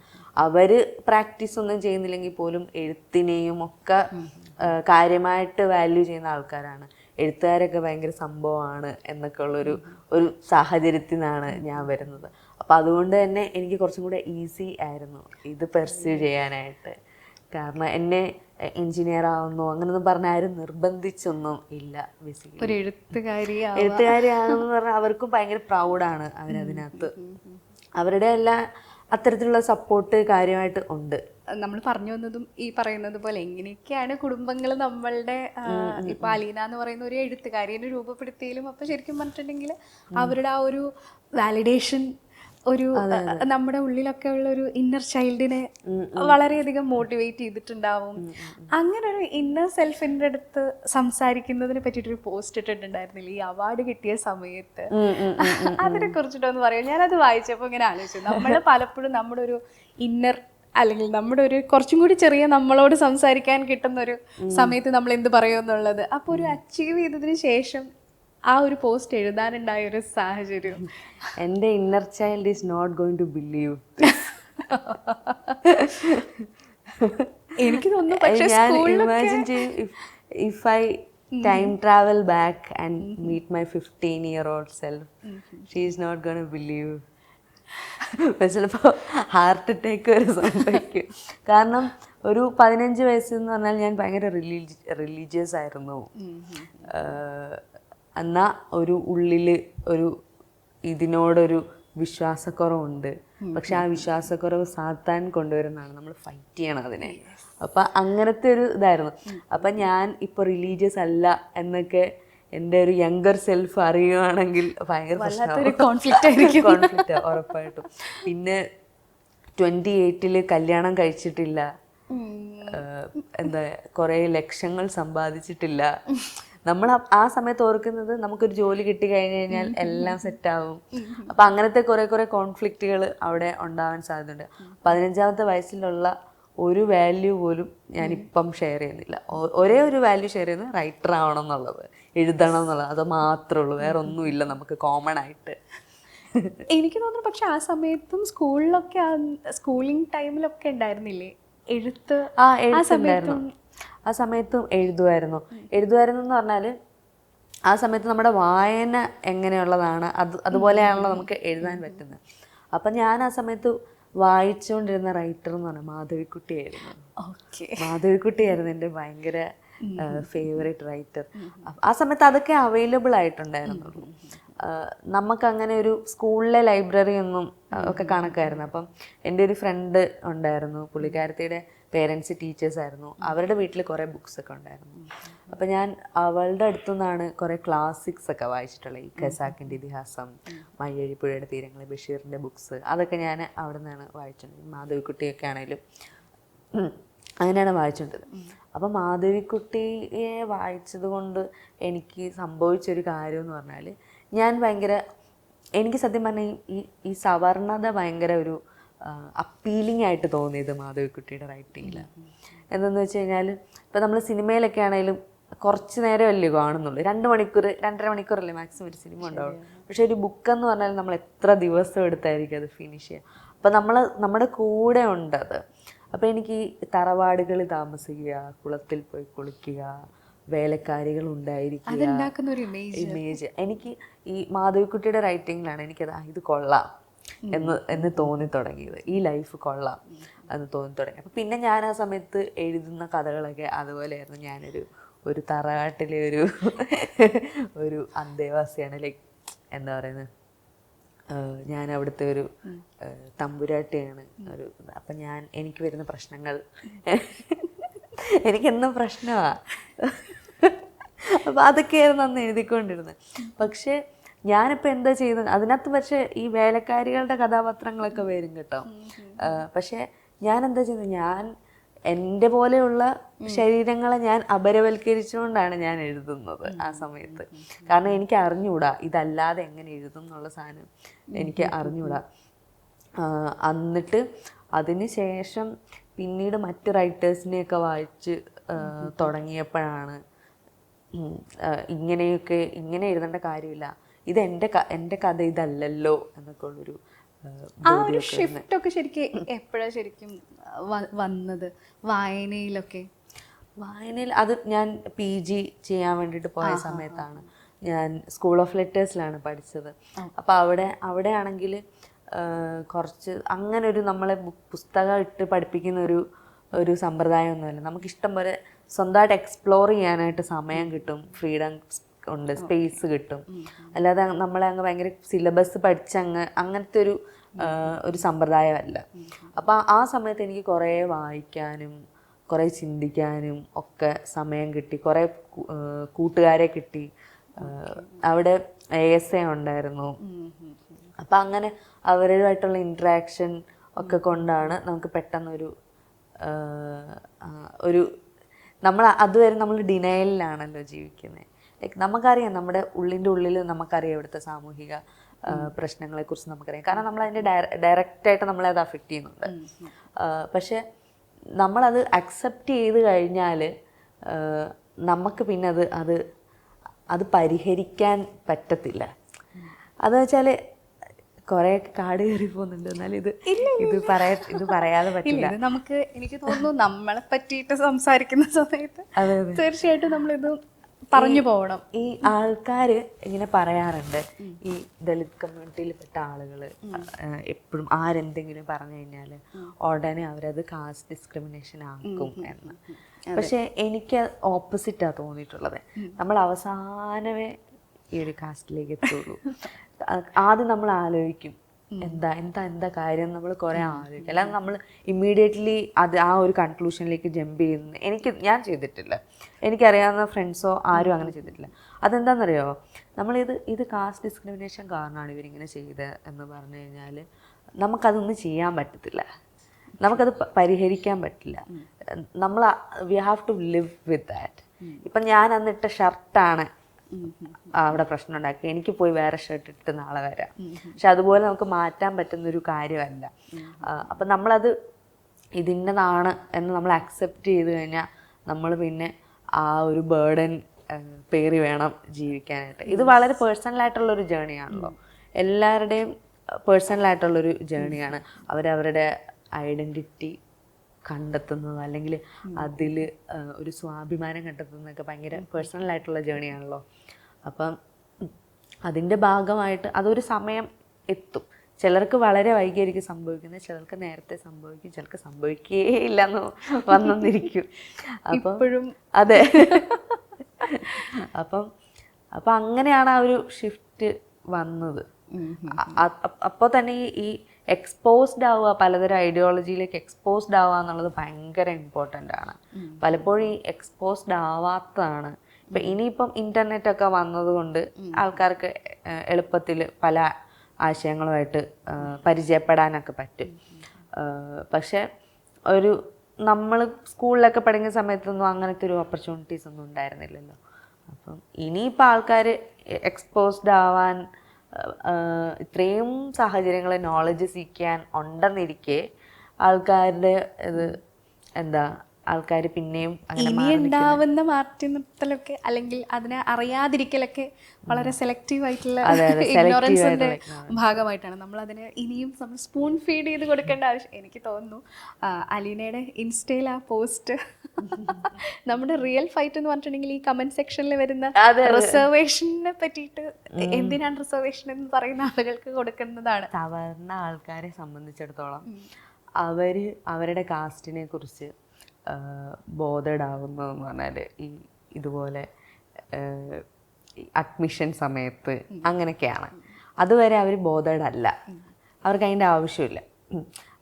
അവർ പ്രാക്ടീസ് ഒന്നും ചെയ്യുന്നില്ലെങ്കിൽ പോലും എഴുത്തിനെയും ഒക്കെ കാര്യമായിട്ട് വാല്യൂ ചെയ്യുന്ന ആൾക്കാരാണ്. എഴുത്തുകാരൊക്കെ ഭയങ്കര സംഭവമാണ് എന്നൊക്കെ ഉള്ളൊരു സാഹചര്യത്തിൽ നിന്നാണ് ഞാൻ വരുന്നത്. അപ്പം അതുകൊണ്ട് തന്നെ എനിക്ക് കുറച്ചും കൂടെ ഈസി ആയിരുന്നു ഇത് പെർസ്യൂ ചെയ്യാനായിട്ട്. കാരണം എന്നെ എഞ്ചിനീയർ ആവുന്നോ അങ്ങനൊന്നും പറഞ്ഞ ആരും നിർബന്ധിച്ചൊന്നും ഇല്ല. ബേസിക്കലി ഒരു എഴുത്തുകാരിയാണെന്ന് പറഞ്ഞാൽ അവർക്കും ഭയങ്കര പ്രൗഡാണ്. അവരതിനകത്ത് അവരുടെ എല്ലാ അത്തരത്തിലുള്ള സപ്പോർട്ട് കാര്യമായിട്ട് ഉണ്ട്. നമ്മൾ പറഞ്ഞു വന്നതും ഈ പറയുന്നത് പോലെ എങ്ങനെയൊക്കെയാണ് കുടുംബങ്ങൾ നമ്മളുടെ ഇപ്പൊ അലീന എന്ന് പറയുന്ന ഒരു എഴുത്തുകാരിയെ രൂപപ്പെടുത്തിയാലും അപ്പൊ ശരിക്കും പറഞ്ഞിട്ടുണ്ടെങ്കിൽ അവരുടെ ആ ഒരു വാലിഡേഷൻ ഒരു നമ്മുടെ ഉള്ളിലൊക്കെ ഉള്ള ഒരു ഇന്നർ ചൈൽഡിനെ വളരെയധികം മോട്ടിവേറ്റ് ചെയ്തിട്ടുണ്ടാവും. അങ്ങനെ ഒരു ഇന്നർ സെൽഫിൻ്റെ അടുത്ത് സംസാരിക്കുന്നതിനെ പറ്റിയിട്ടൊരു പോസ്റ്റ് ഇട്ടിട്ടുണ്ടായിരുന്നില്ല ഈ അവാർഡ് കിട്ടിയ സമയത്ത്. അതിനെ കുറിച്ചിട്ടൊന്ന് പറയാം. ഞാനത് വായിച്ചപ്പോൾ ഇങ്ങനെ ആലോചിച്ചു, നമ്മൾ പലപ്പോഴും നമ്മുടെ ഒരു ഇന്നർ അല്ലെങ്കിൽ നമ്മുടെ ഒരു കുറച്ചും കൂടി ചെറിയ നമ്മളോട് സംസാരിക്കാൻ കിട്ടുന്ന ഒരു സമയത്ത് നമ്മൾ എന്ത് പറയുമെന്നുള്ളത്. അപ്പോൾ ഒരു അച്ചീവ് ചെയ്തതിന് ശേഷം ആ ഒരു പോസ്റ്റ് എഴുതാനുണ്ടായ ഒരു സാഹചര്യം? എൻ്റെ inner child is not going to believe. എനിക്ക് തോന്നുന്നു പക്ഷേ ഞാൻ ഇമാജിൻ ചെയ്യും if I time travel back and meet my 15-year-old self, she is not gonna believe. ചിലപ്പോൾ ഹാർട്ട് അറ്റാക്ക് വരെ സംഭവിക്കും. കാരണം ഒരു 15 വയസ്സെന്ന് പറഞ്ഞാൽ ഞാൻ ഭയങ്കര റിലീജിയസ് ആയിരുന്നു. എന്നാൽ ഒരു ഉള്ളിൽ ഒരു ഇതിനോടൊരു വിശ്വാസക്കുറവുണ്ട്. പക്ഷെ ആ വിശ്വാസക്കുറവ് സാത്താൻ കൊണ്ടുവരുന്നതാണ്, നമ്മൾ ഫൈറ്റ് ചെയ്യണം അതിനെ. അപ്പം അങ്ങനത്തെ ഒരു ഇതായിരുന്നു. അപ്പം ഞാൻ ഇപ്പോൾ റിലീജിയസ് അല്ല എന്നൊക്കെ എൻ്റെ ഒരു യങ്കർ സെൽഫ് അറിയുവാണെങ്കിൽ ഭയങ്കര കോൺഫ്ലിക്റ്റ് ഉറപ്പായിട്ടും. പിന്നെ 28 കല്യാണം കഴിച്ചിട്ടില്ല, എന്താ കുറേ ലക്ഷങ്ങൾ സമ്പാദിച്ചിട്ടില്ല. നമ്മൾ ആ സമയത്ത് ഓർക്കുന്നത് നമുക്കൊരു ജോലി കിട്ടി കഴിഞ്ഞ് കഴിഞ്ഞാൽ എല്ലാം സെറ്റാവും. അപ്പം അങ്ങനത്തെ കുറേ കോൺഫ്ലിക്റ്റുകൾ അവിടെ ഉണ്ടാവാൻ സാധ്യതയുണ്ട്. 15-ാമത്തെ വയസ്സിലുള്ള ഒരു വാല്യൂ പോലും ഞാനിപ്പം ഷെയർ ചെയ്യുന്നില്ല. ഒരേ ഒരു വാല്യൂ ഷെയർ ചെയ്യുന്നത് റൈറ്റർ ആവണം എന്നുള്ളത്, എഴുതണം എന്നുള്ളത്. അത് മാത്രമേ ഉള്ളൂ, വേറെ ഒന്നുമില്ല നമുക്ക് കോമൺ ആയിട്ട്. എനിക്ക് തോന്നുന്നു. പക്ഷെ ആ സമയത്തും സ്കൂളിലൊക്കെ സ്കൂളിംഗ് ടൈമിലൊക്കെ ഉണ്ടായിരുന്നില്ലേ എഴുത്ത്? ആ സമയത്തും എഴുതുമായിരുന്നു എന്ന് പറഞ്ഞാൽ ആ സമയത്ത് നമ്മുടെ വായന എങ്ങനെയുള്ളതാണ് അതുപോലെയാണല്ലോ നമുക്ക് എഴുതാൻ പറ്റുന്നത്. അപ്പം ഞാൻ ആ സമയത്ത് വായിച്ചുകൊണ്ടിരുന്ന റൈറ്റർ എന്ന് പറഞ്ഞാൽ മാധവിക്കുട്ടിയായിരുന്നു. മാധവിക്കുട്ടിയായിരുന്നു എൻ്റെ ഭയങ്കര ഫേവറേറ്റ് റൈറ്റർ. ആ സമയത്ത് അതൊക്കെ അവൈലബിൾ ആയിട്ടുണ്ടായിരുന്നുള്ളൂ. നമുക്കങ്ങനെ ഒരു സ്കൂളിലെ ലൈബ്രറി ഒന്നും ഒക്കെ കണക്കായിരുന്നു. അപ്പം എൻ്റെ ഒരു ഫ്രണ്ട് ഉണ്ടായിരുന്നു, പുള്ളിക്കാരത്തിയുടെ പേരൻസ് ടീച്ചേഴ്സായിരുന്നു. അവരുടെ വീട്ടിൽ കുറേ ബുക്സ് ഒക്കെ ഉണ്ടായിരുന്നു. അപ്പം ഞാൻ അവളുടെ അടുത്തു നിന്നാണ് കുറേ ക്ലാസിക്സ് ഒക്കെ വായിച്ചിട്ടുള്ളത്. ഈ ഖസാക്കിൻ്റെ ഇതിഹാസം, മയ്യഴിപ്പുഴയുടെ തീരങ്ങൾ, ബഷീറിൻ്റെ ബുക്സ്, അതൊക്കെ ഞാൻ അവിടെ നിന്നാണ് വായിച്ചിട്ടുണ്ട്. മാധവിക്കുട്ടിയൊക്കെ ആണെങ്കിലും അങ്ങനെയാണ് വായിച്ചിട്ടുള്ളത്. അപ്പം മാധവിക്കുട്ടിയെ വായിച്ചത് കൊണ്ട് എനിക്ക് സംഭവിച്ചൊരു കാര്യം എന്ന് പറഞ്ഞാൽ, ഞാൻ എനിക്ക് സത്യം പറഞ്ഞാൽ ഈ സവർണത ഭയങ്കര ഒരു അപ്പീലിംഗ് ആയിട്ട് തോന്നിയത് മാധവിക്കുട്ടിയുടെ റൈറ്റിങ്ങിൽ. എന്തെന്ന് വെച്ച് കഴിഞ്ഞാൽ, ഇപ്പം നമ്മൾ സിനിമയിലൊക്കെ ആണെങ്കിലും കുറച്ച് നേരമല്ലേ കാണുന്നുള്ളൂ, 2 മണിക്കൂർ 2.5 മണിക്കൂറല്ലേ മാക്സിമം ഒരു സിനിമ ഉണ്ടാവും. പക്ഷെ ഒരു ബുക്കെന്ന് പറഞ്ഞാൽ നമ്മൾ എത്ര ദിവസം എടുത്തായിരിക്കും അത് ഫിനിഷ് ചെയ്യുക. അപ്പം നമ്മുടെ കൂടെ ഉണ്ടത്. അപ്പം എനിക്ക് തറവാടുകളിൽ താമസിക്കുക, കുളത്തിൽ പോയി കുളിക്കുക, വേലക്കാരികൾ ഉണ്ടായിരിക്കുക, ഇമേജ് എനിക്ക് ഈ മാധവിക്കുട്ടിയുടെ റൈറ്റിങ്ങിലാണ് എനിക്കത് ഇത് കൊള്ളാം എന്ന് തോന്നി തുടങ്ങിയത്. ഈ ലൈഫ് കൊള്ളാം എന്ന് തോന്നി തുടങ്ങി. അപ്പം പിന്നെ ഞാൻ ആ സമയത്ത് എഴുതുന്ന കഥകളൊക്കെ അതുപോലെയായിരുന്നു. ഞാനൊരു തറവാട്ടിലെ ഒരു അന്തേവാസിയാണ്. ലൈക്ക് എന്താ പറയുന്നത്, ഞാൻ അവിടുത്തെ ഒരു തമ്പുരാട്ടിയാണ്. അപ്പം എനിക്ക് വരുന്ന പ്രശ്നങ്ങൾ എനിക്കെന്നും പ്രശ്നമാണ്. അപ്പം അതൊക്കെയായിരുന്നു അന്ന് എഴുതിക്കൊണ്ടിരുന്നത്. പക്ഷേ ഞാനിപ്പോൾ എന്താ ചെയ്യുന്നത് അതിനകത്ത്, പക്ഷേ ഈ വേലക്കാരികളുടെ കഥാപാത്രങ്ങളൊക്കെ വരും കേട്ടോ. പക്ഷേ ഞാൻ എന്താ ചെയ്യുന്നത്, ഞാൻ എൻ്റെ പോലെയുള്ള ശരീരങ്ങളെ ഞാൻ അപരവൽക്കരിച്ചുകൊണ്ടാണ് ഞാൻ എഴുതുന്നത് ആ സമയത്ത്. കാരണം എനിക്ക് അറിഞ്ഞുകൂടാ ഇതല്ലാതെ എങ്ങനെ എഴുതും എന്നുള്ള സാധനം എനിക്ക് അറിഞ്ഞുകൂടാ. എന്നിട്ട് അതിന് ശേഷം പിന്നീട് മറ്റ് റൈറ്റേഴ്സിനെയൊക്കെ വായിച്ച് തുടങ്ങിയപ്പോഴാണ് ഇങ്ങനെ എഴുതേണ്ട കാര്യമില്ല, ഇത് എൻ്റെ കഥ ഇതല്ലല്ലോ എന്നൊക്കെ ഉള്ളൊരു ഷിഫ്റ്റൊക്കെ ശരിക്കും എപ്പോഴാണ് ശരിക്കും വന്നത് വായനയിലൊക്കെ? വായനയിൽ അത് ഞാൻ PG ചെയ്യാൻ വേണ്ടിയിട്ട് പോയ സമയത്താണ്. ഞാൻ സ്കൂൾ ഓഫ് ലെറ്റേഴ്സിലാണ് പഠിച്ചത്. അപ്പോൾ അവിടെ ആണെങ്കിൽ കുറച്ച് അങ്ങനെ ഒരു നമ്മളെ പുസ്തകം ഇട്ട് പഠിപ്പിക്കുന്ന ഒരു സമ്പ്രദായമൊന്നുമല്ല. നമുക്കിഷ്ടം പോലെ സ്വന്തമായിട്ട് എക്സ്പ്ലോർ ചെയ്യാനായിട്ട് സമയം കിട്ടും, ഫ്രീഡം ഉണ്ട്, സ്പേസ് കിട്ടും. അല്ലാതെ നമ്മളെ അങ്ങ് ഭയങ്കര സിലബസ് അങ്ങനത്തെ ഒരു സമ്പ്രദായമല്ല. അപ്പം ആ സമയത്ത് എനിക്ക് കുറേ വായിക്കാനും കുറേ ചിന്തിക്കാനും ഒക്കെ സമയം കിട്ടി. കുറേ കൂട്ടുകാരെ കിട്ടി. അവിടെ ASA ഉണ്ടായിരുന്നു. അപ്പം അങ്ങനെ അവരുമായിട്ടുള്ള ഇൻട്രാക്ഷൻ ഒക്കെ കൊണ്ടാണ് നമുക്ക് പെട്ടെന്നൊരു നമ്മൾ അതുവരെ നമ്മൾ ഡിനയലിലാണല്ലോ ജീവിക്കുന്നത്. ലൈക്ക് നമുക്കറിയാം, നമ്മുടെ ഉള്ളിൽ നമുക്കറിയാം ഇവിടുത്തെ സാമൂഹിക പ്രശ്നങ്ങളെക്കുറിച്ച് നമുക്കറിയാം. കാരണം നമ്മളതിൻ്റെ ഡയറക്റ്റായിട്ട് നമ്മളെ അത് അഫക്റ്റ് ചെയ്യുന്നുണ്ട്. പക്ഷെ നമ്മളത് അക്സെപ്റ്റ് ചെയ്ത് കഴിഞ്ഞാൽ നമുക്ക് പിന്നെ അത് അത് പരിഹരിക്കാൻ പറ്റത്തില്ല. അതെന്ന് വെച്ചാൽ കുറേ കാട് കയറി പോകുന്നുണ്ട്, എന്നാലും ഇത് പറയാതെ പറ്റില്ല. നമുക്ക് എനിക്ക് തോന്നുന്നു നമ്മളെ പറ്റിയിട്ട് സംസാരിക്കുന്ന സമയത്ത് തീർച്ചയായിട്ടും നമ്മളിത് പറഞ്ഞു പോകണം. ഈ ആൾക്കാർ ഇങ്ങനെ പറയാറുണ്ട്, ഈ ദളിത് കമ്മ്യൂണിറ്റിയിൽപ്പെട്ട ആളുകൾ എപ്പോഴും ആരെന്തെങ്കിലും പറഞ്ഞു കഴിഞ്ഞാൽ ഉടനെ അവരത് കാസ്റ്റ് ഡിസ്ക്രിമിനേഷൻ ആക്കും എന്ന്. പക്ഷെ എനിക്ക് ഓപ്പോസിറ്റാ തോന്നിയിട്ടുള്ളത്. നമ്മൾ അവസാനമേ ഈ ഒരു കാസ്റ്റിലേക്ക് എത്തുള്ളൂ. ആദ്യം നമ്മൾ ആലോചിക്കും എന്താ കാര്യം, നമ്മൾ കുറേ ആലോചിക്കും. അല്ലാതെ നമ്മൾ ഇമ്മീഡിയറ്റ്ലി ആ ഒരു കൺക്ലൂഷനിലേക്ക് ജമ്പ് ചെയ്യുന്ന ഞാൻ ചെയ്തിട്ടില്ല. എനിക്കറിയാവുന്ന ഫ്രണ്ട്സോ ആരും അങ്ങനെ ചെയ്തിട്ടില്ല. അതെന്താണെന്നറിയോ, ഇത് കാസ്റ്റ് ഡിസ്ക്രിമിനേഷൻ കാരണമാണ് ഇവരിങ്ങനെ ചെയ്തത് എന്ന് പറഞ്ഞു കഴിഞ്ഞാൽ നമുക്കതൊന്നും ചെയ്യാൻ പറ്റത്തില്ല, നമുക്കത് പരിഹരിക്കാൻ പറ്റില്ല. We have to live with that. ഇപ്പം ഞാൻ അന്നിട്ട ഷർട്ടാണ് അവിടെ പ്രശ്നം ഉണ്ടാക്കി, എനിക്ക് പോയി വേറെ ഷർട്ട് ഇട്ട് നാളെ വരാം. പക്ഷെ അതുപോലെ നമുക്ക് മാറ്റാൻ പറ്റുന്നൊരു കാര്യമല്ല. അപ്പം നമ്മളത് ഇതിൻ്റെതാണ് എന്ന് നമ്മൾ അക്സെപ്റ്റ് ചെയ്ത് കഴിഞ്ഞാൽ നമ്മൾ പിന്നെ ആ ഒരു ബേർഡൻ പേറി വേണം ജീവിക്കാനായിട്ട്. ഇത് വളരെ പേഴ്സണലായിട്ടുള്ളൊരു ജേണിയാണല്ലോ, എല്ലാവരുടെയും പേഴ്സണലായിട്ടുള്ളൊരു ജേണിയാണ്. അവരവരുടെ ഐഡൻറ്റിറ്റി കണ്ടെത്തുന്നത് അല്ലെങ്കിൽ അതിൽ ഒരു സ്വാഭിമാനം കണ്ടെത്തുന്നതൊക്കെ ഭയങ്കര പേഴ്സണലായിട്ടുള്ള ജേണിയാണല്ലോ. അപ്പം അതിൻ്റെ ഭാഗമായിട്ട് അതൊരു സമയം എത്തും. ചിലർക്ക് വളരെ വൈകിയായിരിക്കും സംഭവിക്കുന്നത്, ചിലർക്ക് നേരത്തെ സംഭവിക്കും, ചിലർക്ക് സംഭവിക്കുകയേ ഇല്ലെന്ന് വന്നിരിക്കും. അപ്പം അതെ, അപ്പം അങ്ങനെയാണ് ആ ഒരു ഷിഫ്റ്റ് വന്നത്. അപ്പോൾ തന്നെ ഈ എക്സ്പോസ്ഡ് ആവുക, പലതരം ഐഡിയോളജിയിലേക്ക് എക്സ്പോസ്ഡ് ആവുക എന്നുള്ളത് ഭയങ്കര ഇമ്പോർട്ടൻ്റ് ആണ്. പലപ്പോഴും ഈ എക്സ്പോസ്ഡ് ആവാത്തതാണ്. ഇപ്പം ഇനിയിപ്പം ഇൻ്റർനെറ്റൊക്കെ വന്നതുകൊണ്ട് ആൾക്കാർക്ക് എളുപ്പത്തിൽ പല ആശയങ്ങളുമായിട്ട് പരിചയപ്പെടാനൊക്കെ പറ്റും. പക്ഷെ നമ്മൾ സ്കൂളിലൊക്കെ പഠിക്കുന്ന സമയത്തൊന്നും അങ്ങനത്തെ ഒരു ഓപ്പർച്യൂണിറ്റീസ് ഒന്നും ഉണ്ടായിരുന്നില്ലല്ലോ. അപ്പം ഇനിയിപ്പോൾ ആൾക്കാർ എക്സ്പോസ്ഡ് ആവാൻ ഇത്രയും സാഹചര്യങ്ങൾ നോളജ് സീക്കാൻ ഉണ്ടെന്നിരിക്കെ ആൾക്കാരുടെ ആൾക്കാർ പിന്നെയും ഇനി ഉണ്ടാവുന്ന മാറ്റി നിർത്തലൊക്കെ അല്ലെങ്കിൽ അതിനെ അറിയാതിരിക്കലൊക്കെ വളരെ സെലക്റ്റീവ് ആയിട്ടുള്ള ഇഗ്നോറൻസിന്റെ ഭാഗമായിട്ടാണ്. നമ്മൾ അതിന് ഇനിയും നമ്മൾ സ്പൂൺ ഫീഡ് ചെയ്ത് കൊടുക്കേണ്ട ആവശ്യം. എനിക്ക് തോന്നുന്നു അലീനയുടെ ഇൻസ്റ്റയിൽ ആ പോസ്റ്റ് നമ്മുടെ റിയൽ ഫൈറ്റ് എന്ന് പറഞ്ഞിട്ടുണ്ടെങ്കിൽ ഈ കമന്റ് സെക്ഷനിൽ വരുന്ന റിസർവേഷനെ പറ്റിയിട്ട് എന്തിനാണ് റിസർവേഷൻ എന്ന് പറയുന്ന ആളുകൾക്ക് കൊടുക്കുന്നതാണ്. സാധാരണ ആൾക്കാരെ സംബന്ധിച്ചിടത്തോളം അവരുടെ കാസ്റ്റിനെ കുറിച്ച് ബോധേഡാവുന്നതെന്ന് പറഞ്ഞാൽ ഇതുപോലെ അഡ്മിഷൻ സമയത്ത് അങ്ങനെയൊക്കെയാണ്. അതുവരെ അവർ ബോധേഡല്ല, അവർക്ക് അതിൻ്റെ ആവശ്യമില്ല.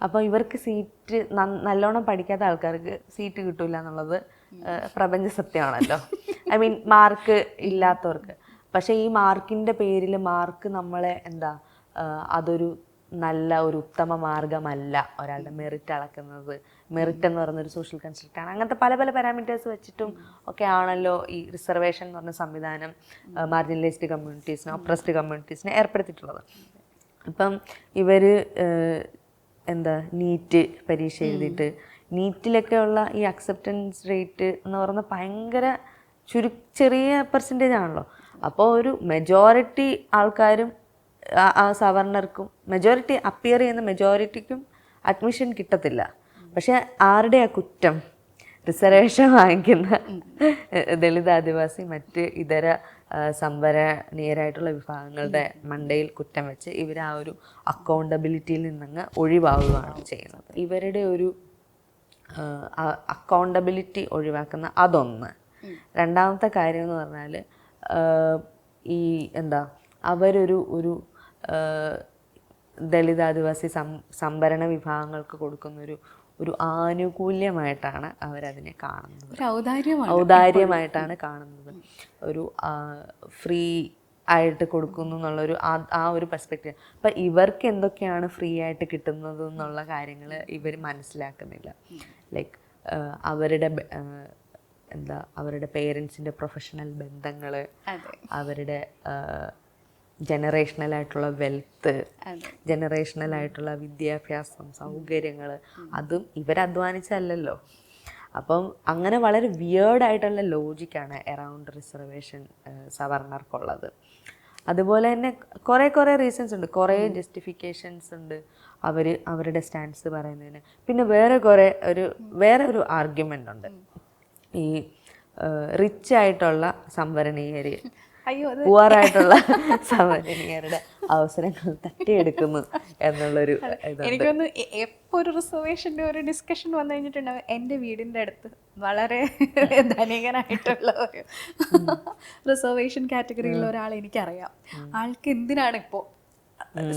അപ്പോൾ ഇവർക്ക് സീറ്റ് നല്ലോണം പഠിക്കാത്ത ആൾക്കാർക്ക് സീറ്റ് കിട്ടില്ല എന്നുള്ളത് പ്രപഞ്ച സത്യമാണല്ലോ. ഐ മീൻ മാർക്ക് ഇല്ലാത്തവർക്ക്. പക്ഷേ ഈ മാർക്കിൻ്റെ പേരിൽ മാർക്ക് നമ്മളെ അതൊരു നല്ല ഒരു ഉത്തമ മാർഗമല്ല ഒരാളുടെ മെറിറ്റ് അളക്കുന്നത്. മെറിറ്റ് എന്ന് പറയുന്നൊരു സോഷ്യൽ കൺസ്ട്രക്റ്റാണ്. അങ്ങനത്തെ പല പല പാരാമീറ്റേഴ്സ് വെച്ചിട്ടും ഒക്കെ ആണല്ലോ ഈ റിസർവേഷൻ എന്ന് പറഞ്ഞ സംവിധാനം മാർജിനലൈസ്ഡ് കമ്മ്യൂണിറ്റീസിനെ, ഒപ്രസ്ഡ് കമ്മ്യൂണിറ്റീസിനെ ഏർപ്പെടുത്തിയിട്ടുള്ളത്. ഇപ്പം ഇവർ നീറ്റ് പരീക്ഷ എഴുതിയിട്ട് നീറ്റിലൊക്കെ ഉള്ള ഈ അക്സെപ്റ്റൻസ് റേറ്റ് എന്ന് പറയുന്നത് ഭയങ്കര ചെറിയ പെർസെൻറ്റേജ് ആണല്ലോ. അപ്പോൾ ഒരു മെജോറിറ്റി ആൾക്കാരും സവർണർക്കും മെജോറിറ്റി അപ്പിയർ ചെയ്യുന്ന മെജോറിറ്റിക്കും അഡ്മിഷൻ കിട്ടത്തില്ല. പക്ഷെ ആരുടെയാ കുറ്റം? റിസർവേഷൻ വാങ്ങിക്കുന്ന ദളിത്, ആദിവാസി, മറ്റ് ഇതര സംവരണീയരായിട്ടുള്ള വിഭാഗങ്ങളുടെ മണ്ടയിൽ കുറ്റം വെച്ച് ഇവർ ആ ഒരു അക്കൗണ്ടബിലിറ്റിയിൽ നിന്നങ്ങ് ഒഴിവാവുകയാണ് ചെയ്യുന്നത്. ഇവരുടെ ഒരു അക്കൗണ്ടബിലിറ്റി ഒഴിവാക്കുന്ന അതൊന്ന്. രണ്ടാമത്തെ കാര്യം എന്ന് പറഞ്ഞാൽ ഈ അവരൊരു ദളിത്, ആദിവാസി സംവരണ വിഭാഗങ്ങൾക്ക് കൊടുക്കുന്നൊരു ആനുകൂല്യമായിട്ടാണ് അവരതിനെ കാണുന്നത്. ഔദാര്യമായിട്ടാണ് കാണുന്നത്. ഒരു ഫ്രീ ആയിട്ട് കൊടുക്കുന്നു എന്നുള്ളൊരു ആ ഒരു പെർസ്പെക്റ്റീവ്. അപ്പം ഇവർക്ക് എന്തൊക്കെയാണ് ഫ്രീ ആയിട്ട് കിട്ടുന്നത് എന്നുള്ള കാര്യങ്ങൾ ഇവർ മനസ്സിലാക്കുന്നില്ല. ലൈക്ക് അവരുടെ പേരൻസിൻ്റെ പ്രൊഫഷണൽ ബന്ധങ്ങൾ, അവരുടെ ജനറേഷണലായിട്ടുള്ള വെൽത്ത്, ജനറേഷണലായിട്ടുള്ള വിദ്യാഭ്യാസം, സൗകര്യങ്ങൾ, അതും ഇവരധ്വാനിച്ചല്ലല്ലോ. അപ്പം അങ്ങനെ വളരെ വിയേർഡായിട്ടുള്ള ലോജിക്കാണ് എറൗണ്ട് റിസർവേഷൻ സവർണർക്കുള്ളത്. അതുപോലെ തന്നെ കുറേ റീസൺസ് ഉണ്ട്, കുറേ ജസ്റ്റിഫിക്കേഷൻസ് ഉണ്ട് അവരുടെ സ്റ്റാൻസ് പറയുന്നതിന്. പിന്നെ വേറെ ഒരു ആർഗ്യുമെൻ്റ് ഉണ്ട്. ഈ റിച്ച് ആയിട്ടുള്ള സംവരണീയർ പുവറായിട്ടുള്ള സംവരണീയരുടെ അവസരങ്ങൾ തട്ടിയെടുക്കുന്നു എന്നുള്ളൊരു ഇതുണ്ട്. എനിക്കൊന്ന് എപ്പോൾ ഒരു റിസർവേഷൻ്റെ ഒരു ഡിസ്കഷൻ വന്നു കഴിഞ്ഞിട്ടുണ്ടാവും, എൻ്റെ വീടിൻ്റെ അടുത്ത് വളരെ ധനികനായിട്ടുള്ള ഒരു റിസർവേഷൻ കാറ്റഗറിയിലുള്ള ഒരാൾ എനിക്കറിയാം. ആൾക്ക് എന്തിനാണ് ഇപ്പോൾ,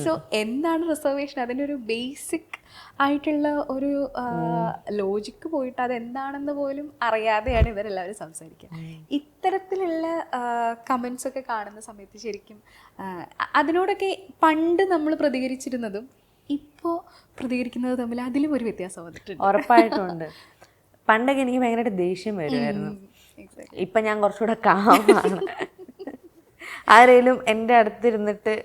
സോ എന്താണ് റിസർവേഷൻ, അതിൻ്റെ ഒരു ബേസിക് ആയിട്ടുള്ള ഒരു ലോജിക്ക് പോയിട്ട് അതെന്താണെന്ന് പോലും അറിയാതെയാണ് ഇവരെല്ലാവരും സംസാരിക്കുക. ഇത്തരത്തിലുള്ള കമൻസ് ഒക്കെ കാണുന്ന സമയത്ത് ശരിക്കും അതിനോടൊക്കെ പണ്ട് നമ്മൾ പ്രതികരിച്ചിരുന്നതും ഇപ്പോൾ പ്രതികരിക്കുന്നത് തമ്മിൽ അതിലും ഒരു വ്യത്യാസം വന്നിട്ടുണ്ട്. ഉറപ്പായിട്ടുണ്ട്. പണ്ടൊക്കെ എനിക്ക് ഭയങ്കരമായിട്ട് ദേഷ്യം വരുമായിരുന്നു. ഇപ്പം ഞാൻ കുറച്ചുകൂടെ കാമാണ്. ആരെങ്കിലും എൻ്റെ അടുത്തിരുന്നിട്ട്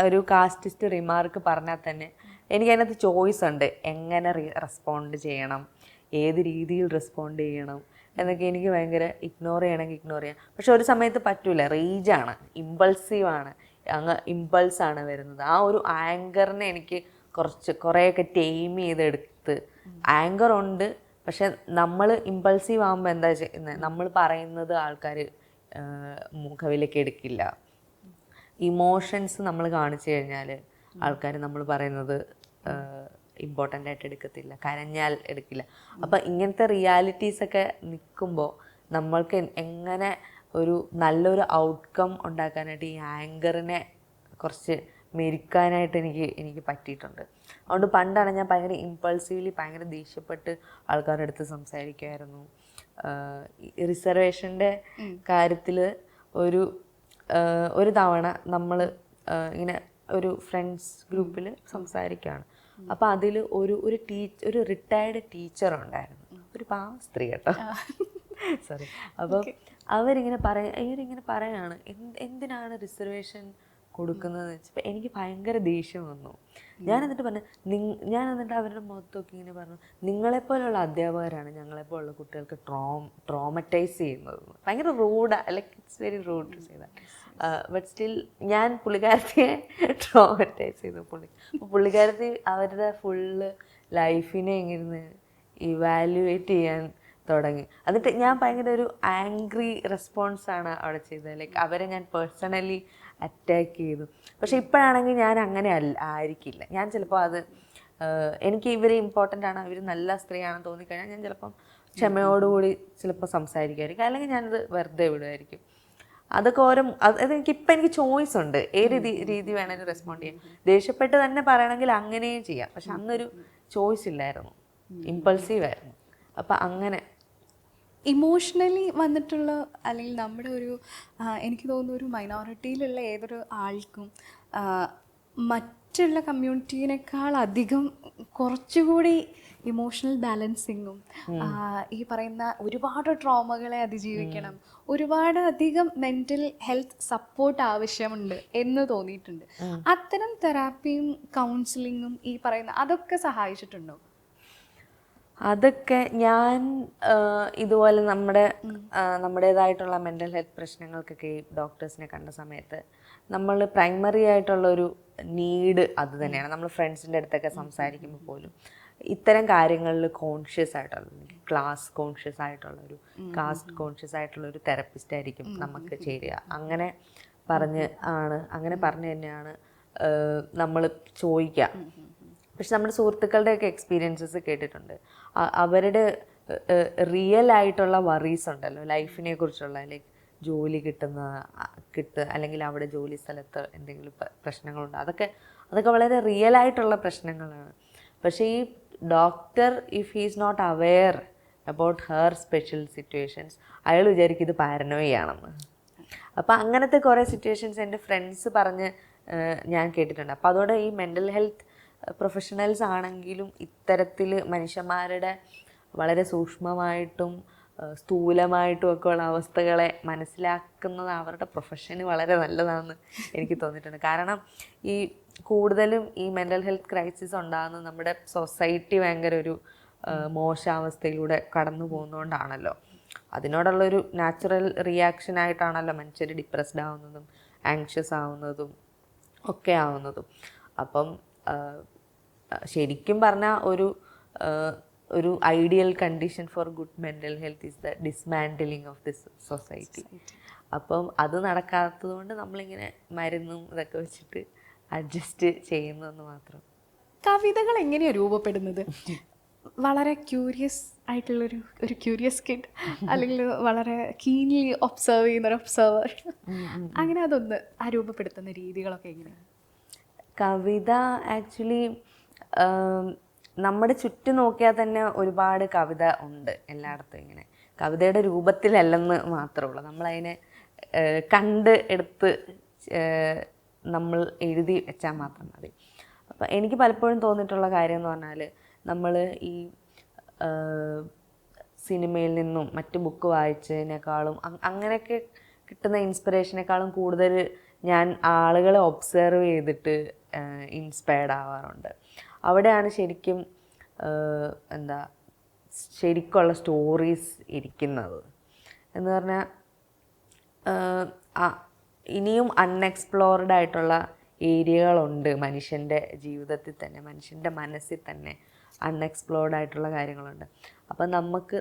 ഒരു കാസ്റ്റിസ്റ്റ് റിമാർക്ക് പറഞ്ഞാൽ തന്നെ എനിക്ക് അതിനകത്ത് ചോയ്സ് ഉണ്ട്, എങ്ങനെ റെസ്പോണ്ട് ചെയ്യണം, ഏത് രീതിയിൽ റെസ്പോണ്ട് ചെയ്യണം എന്നൊക്കെ. എനിക്ക് ഭയങ്കര ഇഗ്നോർ ചെയ്യണമെങ്കിൽ ഇഗ്നോർ ചെയ്യാം. പക്ഷെ ഒരു സമയത്ത് പറ്റൂല, റേജാണ്, ഇമ്പൾസീവാണ്, ഇമ്പൾസാണ് വരുന്നത്. ആ ഒരു ആങ്കറിനെ എനിക്ക് കുറേയൊക്കെ ടൈം ചെയ്തെടുത്ത്, ആങ്കർ ഉണ്ട്, പക്ഷെ നമ്മൾ ഇമ്പൾസീവ് ആകുമ്പോൾ എന്താ ചെയ്യുന്നത്, നമ്മൾ പറയുന്നത് ആൾക്കാർ മുഖവിലേക്ക് എടുക്കില്ല. ഇമോഷൻസ് നമ്മൾ കാണിച്ചു കഴിഞ്ഞാൽ ആൾക്കാർ നമ്മൾ പറയുന്നത് ഇമ്പോർട്ടൻ്റ് ആയിട്ട് എടുക്കത്തില്ല, കരഞ്ഞാൽ എടുക്കില്ല. അപ്പം ഇങ്ങനത്തെ റിയാലിറ്റീസൊക്കെ നിൽക്കുമ്പോൾ നമ്മൾക്ക് എങ്ങനെ ഒരു നല്ലൊരു ഔട്ട്കം ഉണ്ടാക്കാനായിട്ട് ഈ ആങ്കറിനെ കുറച്ച് മെരുക്കാനായിട്ട് എനിക്ക് പറ്റിയിട്ടുണ്ട്. അതുകൊണ്ട് പണ്ടാണ് ഞാൻ ഭയങ്കര ഇമ്പൾസീവ്ലി ഭയങ്കര ദേഷ്യപ്പെട്ട് ആൾക്കാരുടെ അടുത്ത് സംസാരിക്കുമായിരുന്നു. റിസർവേഷൻ്റെ കാര്യത്തിൽ ഒരു തവണ നമ്മൾ ഇങ്ങനെ ഒരു ഫ്രണ്ട്സ് ഗ്രൂപ്പിൽ സംസാരിക്കുകയാണ്. അപ്പോൾ അതിൽ ഒരു റിട്ടയർഡ് ടീച്ചർ ഉണ്ടായിരുന്നു, ഒരു പാവ സ്ത്രീ കേട്ടോ, സോറി. അപ്പം ഇവരിങ്ങനെ പറയാണ് എന്തിനാണ് റിസർവേഷൻ കൊടുക്കുന്നതെന്ന് വെച്ചപ്പോൾ എനിക്ക് ഭയങ്കര ദേഷ്യം വന്നു. ഞാൻ എന്നിട്ട് അവരുടെ മുഖത്തൊക്കെ ഇങ്ങനെ പറഞ്ഞു, നിങ്ങളെപ്പോലുള്ള അധ്യാപകരാണ് ഞങ്ങളെപ്പോലുള്ള കുട്ടികൾക്ക് ട്രോമറ്റൈസ് ചെയ്യുന്നത്. ഭയങ്കര റൂഡാണ്, like it's very rude to say that. But still ഞാൻ പുള്ളിക്കാരത്തിയെ ട്രോമറ്റൈസ് ചെയ്തു. പുള്ളിക്കാരത്തി അവരുടെ ഫുള്ള് ലൈഫിനെ ഇങ്ങനെ ഇവാലുവേറ്റ് ചെയ്യാൻ തുടങ്ങി. എന്നിട്ട് ഞാൻ ഭയങ്കര ഒരു ആംഗ്രി റെസ്പോൺസാണ് അവിടെ ചെയ്തത്. ലൈക്ക് അവരെ ഞാൻ പേഴ്സണലി അറ്റാക്ക് ചെയ്തു. പക്ഷെ ഇപ്പോഴാണെങ്കിൽ ഞാൻ അങ്ങനെ ആയിരിക്കില്ല. ഞാൻ ചിലപ്പോൾ എനിക്ക് ഇവർ ഇമ്പോർട്ടൻ്റ് ആണ്, ഇവർ നല്ല സ്ത്രീയാണെന്ന് തോന്നിക്കഴിഞ്ഞാൽ ഞാൻ ചിലപ്പം ക്ഷമയോടുകൂടി ചിലപ്പോൾ സംസാരിക്കുമായിരിക്കും, അല്ലെങ്കിൽ ഞാനത് വെറുതെ വിടുമായിരിക്കും. അതൊക്കെ എനിക്ക് ചോയ്സ് ഉണ്ട്, ഏത് രീതി വേണമെങ്കിലും റെസ്പോണ്ട് ചെയ്യാം. ദേഷ്യപ്പെട്ട് തന്നെ പറയണമെങ്കിൽ അങ്ങനെയും ചെയ്യാം. പക്ഷെ അന്നൊരു ചോയ്സ് ഇല്ലായിരുന്നു, ഇമ്പൾസീവ് ആയിരുന്നു. അപ്പം അങ്ങനെ ഇമോഷണലി വന്നിട്ടുള്ള, അല്ലെങ്കിൽ നമ്മുടെ എനിക്ക് തോന്നുന്നു ഒരു മൈനോറിറ്റിയിലുള്ള ഏതൊരു ആൾക്കും മറ്റുള്ള കമ്മ്യൂണിറ്റീനേക്കാൾ അധികം കുറച്ചുകൂടി ഇമോഷണൽ ബാലൻസിങ്ങും ഈ പറയുന്ന ഒരുപാട് ട്രോമകളെ അതിജീവിക്കണം, ഒരുപാട് അധികം മെൻ്റൽ ഹെൽത്ത് സപ്പോർട്ട് ആവശ്യമുണ്ട് എന്ന് തോന്നിയിട്ടുണ്ട്. അത്തരം തെറാപ്പിയും കൗൺസിലിങ്ങും ഈ പറയുന്ന അതൊക്കെ സഹായിച്ചിട്ടുണ്ടോ? അതൊക്കെ ഞാൻ ഇതുപോലെ നമ്മുടേതായിട്ടുള്ള മെൻ്റൽ ഹെൽത്ത് പ്രശ്നങ്ങൾക്കൊക്കെ ഈ ഡോക്ടേഴ്സിനെ കണ്ട സമയത്ത് നമ്മൾ പ്രൈമറി ആയിട്ടുള്ളൊരു നീഡ് അത് തന്നെയാണ്. നമ്മൾ ഫ്രണ്ട്സിൻ്റെ അടുത്തൊക്കെ സംസാരിക്കുമ്പോൾ പോലും ഇത്തരം കാര്യങ്ങളിൽ കോൺഷ്യസ് ആയിട്ടുള്ള, ക്ലാസ് കോൺഷ്യസ് ആയിട്ടുള്ളൊരു, കാസ്റ്റ് കോൺഷ്യസ് ആയിട്ടുള്ളൊരു തെറപ്പിസ്റ്റ് ആയിരിക്കും നമുക്ക് ചേരുക. അങ്ങനെ പറഞ്ഞ് തന്നെയാണ് നമ്മൾ ചോദിക്കുക. പക്ഷെ നമ്മുടെ സുഹൃത്തുക്കളുടെയൊക്കെ എക്സ്പീരിയൻസസ് കേട്ടിട്ടുണ്ട്. അവരുടെ റിയൽ ആയിട്ടുള്ള വറീസ് ഉണ്ടല്ലോ ലൈഫിനെ കുറിച്ചുള്ള, ലൈക്ക് ജോലി അല്ലെങ്കിൽ അവിടെ ജോലി സ്ഥലത്ത് എന്തെങ്കിലും പ്രശ്നങ്ങളുണ്ട്, അതൊക്കെ വളരെ റിയൽ ആയിട്ടുള്ള പ്രശ്നങ്ങളാണ്. പക്ഷേ ഈ doctor if he is not aware about her special situations, അയാൾ വിചാരിക്കും ഇത് പാരനോയാണെന്ന്. അപ്പോൾ അങ്ങനത്തെ കുറേ സിറ്റുവേഷൻസ് എൻ്റെ ഫ്രണ്ട്സ് പറഞ്ഞ് ഞാൻ കേട്ടിട്ടുണ്ട്. അപ്പോൾ അതോടെ ഈ മെൻ്റൽ ഹെൽത്ത് പ്രൊഫഷണൽസ് ആണെങ്കിലും ഇത്തരത്തിൽ മനുഷ്യന്മാരുടെ വളരെ സൂക്ഷ്മമായിട്ടും സ്ഥൂലമായിട്ടും ഒക്കെ ഉള്ള അവസ്ഥകളെ മനസ്സിലാക്കുന്നത് അവരുടെ പ്രൊഫഷന് വളരെ നല്ലതാണെന്ന് എനിക്ക് തോന്നിയിട്ടുണ്ട്. കാരണം ഈ കൂടുതലും ഈ മെൻ്റൽ ഹെൽത്ത് ക്രൈസിസ് ഉണ്ടാകുന്നത് നമ്മുടെ സൊസൈറ്റി ഭയങ്കര ഒരു മോശാവസ്ഥയിലൂടെ കടന്നു പോകുന്നതുകൊണ്ടാണല്ലോ. അതിനോടുള്ളൊരു നാച്ചുറൽ റിയാക്ഷൻ ആയിട്ടാണല്ലോ മനുഷ്യർ ഡിപ്രസ്ഡ് ആവുന്നതും ആങ്ഷ്യസ് ആവുന്നതും ഒക്കെ ആവുന്നതും. അപ്പം ശരിക്കും പറഞ്ഞാൽ ഒരു ideal condition for good mental health is the dismantling of this society. അപ്പം അത് നടക്കാത്തത് കൊണ്ട് നമ്മളിങ്ങനെ മരുന്നും ഇതൊക്കെ വെച്ചിട്ട് അഡ്ജസ്റ്റ് ചെയ്യുന്നെന്ന് മാത്രം. കവിതകൾ എങ്ങനെയാണ് രൂപപ്പെടുന്നത്? വളരെ ക്യൂരിയസ് ആയിട്ടുള്ളൊരു ക്യൂരിയസ് കിഡ്, അല്ലെങ്കിൽ വളരെ കീൻലി ഒബ്സർവ് ചെയ്യുന്നൊരു ഒബ്സർവർ, അങ്ങനെ അതൊന്ന് ആ രൂപപ്പെടുത്തുന്ന രീതികളൊക്കെ എങ്ങനെയാണ്? കവിത ആക്ച്വലി നമ്മുടെ ചുറ്റും നോക്കിയാൽ തന്നെ ഒരുപാട് കവിത ഉണ്ട് എല്ലായിടത്തും. ഇങ്ങനെ കവിതയുടെ രൂപത്തിലല്ലെന്ന് മാത്രമേ ഉള്ളൂ, നമ്മളതിനെ കണ്ട് എടുത്ത് നമ്മൾ എഴുതി വെച്ചാൽ മാത്രം മതി. അപ്പം എനിക്ക് പലപ്പോഴും തോന്നിയിട്ടുള്ള കാര്യം എന്ന് പറഞ്ഞാൽ, നമ്മൾ ഈ സിനിമയിൽ നിന്നും മറ്റ് ബുക്ക് വായിച്ചതിനേക്കാളും അങ്ങനെയൊക്കെ കിട്ടുന്ന ഇൻസ്പിറേഷനേക്കാളും കൂടുതൽ ഞാൻ ആളുകളെ ഒബ്സർവ് ചെയ്തിട്ട് ഇൻസ്പയർഡ് ആവാറുണ്ട്. അവിടെയാണ് ശരിക്കും ശരിക്കുള്ള സ്റ്റോറീസ് ഇരിക്കുന്നത്. എന്ന് പറഞ്ഞാൽ ഇനിയും അൺഎക്സ്പ്ലോർഡ് ആയിട്ടുള്ള ഏരിയകളുണ്ട് മനുഷ്യൻ്റെ ജീവിതത്തിൽ തന്നെ, മനുഷ്യൻ്റെ മനസ്സിൽ തന്നെ അൺഎക്സ്പ്ലോർഡ് ആയിട്ടുള്ള കാര്യങ്ങളുണ്ട്. അപ്പം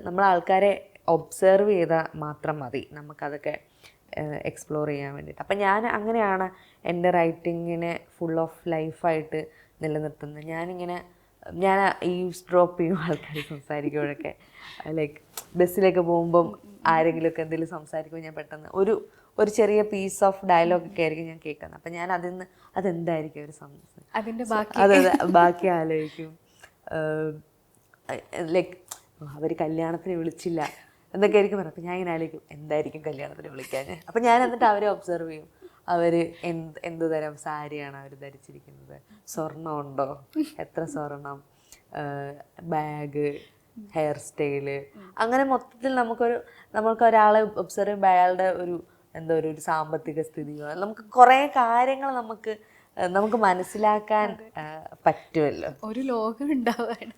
നമ്മൾ ആൾക്കാരെ ഒബ്സർവ് ചെയ്താൽ മാത്രം മതി നമുക്കതൊക്കെ എക്സ്പ്ലോർ ചെയ്യാൻ വേണ്ടിയിട്ട്. അപ്പം ഞാൻ അങ്ങനെയാണ് എൻ്റെ റൈറ്റിങ്ങിനെ ഫുൾ ഓഫ് ലൈഫായിട്ട് നിലനിർത്തുന്നത്. ഞാൻ ഈവ്സ് ഡ്രോപ്പ് ചെയ്യും ആൾക്കാർ സംസാരിക്കുമ്പോഴൊക്കെ. ലൈക്ക് ബസ്സിലൊക്കെ പോകുമ്പം ആരെങ്കിലുമൊക്കെ എന്തെങ്കിലും സംസാരിക്കുമ്പോൾ ഞാൻ പെട്ടെന്ന് ഒരു ചെറിയ പീസ് ഓഫ് ഡയലോഗൊക്കെ ആയിരിക്കും ഞാൻ കേൾക്കുന്നത്. അപ്പം ഞാൻ അതെന്തായിരിക്കും അവർ അതിൻ്റെ ബാക്കി ആലോചിക്കും. ലൈക്ക് അവർ കല്യാണത്തിന് വിളിച്ചില്ല എന്നൊക്കെ ആയിരിക്കും പറയുന്നത്. അപ്പം ഞാൻ ഇങ്ങനെ ആലോചിക്കും എന്തായിരിക്കും കല്യാണത്തിന് വിളിക്കാൻ. അപ്പം ഞാൻ എന്നിട്ട് അവരെ ഒബ്സർവ് ചെയ്യും. അവർ എന്ത് തരം സാരിയാണ് അവർ ധരിച്ചിരിക്കുന്നത്, സ്വർണ്ണം ഉണ്ടോ, എത്ര സ്വർണം, ബാഗ്, ഹെയർ സ്റ്റൈല്, അങ്ങനെ മൊത്തത്തിൽ നമുക്ക് ഒരാളെ ഒബ്സർവ് ചെയ്യുമ്പോൾ അയാളുടെ ഒരു സാമ്പത്തിക സ്ഥിതിയോ നമുക്ക് കുറേ കാര്യങ്ങൾ നമുക്ക് മനസ്സിലാക്കാൻ പറ്റുമല്ലോ. ഒരു ലോകം ഉണ്ടാവാണ്.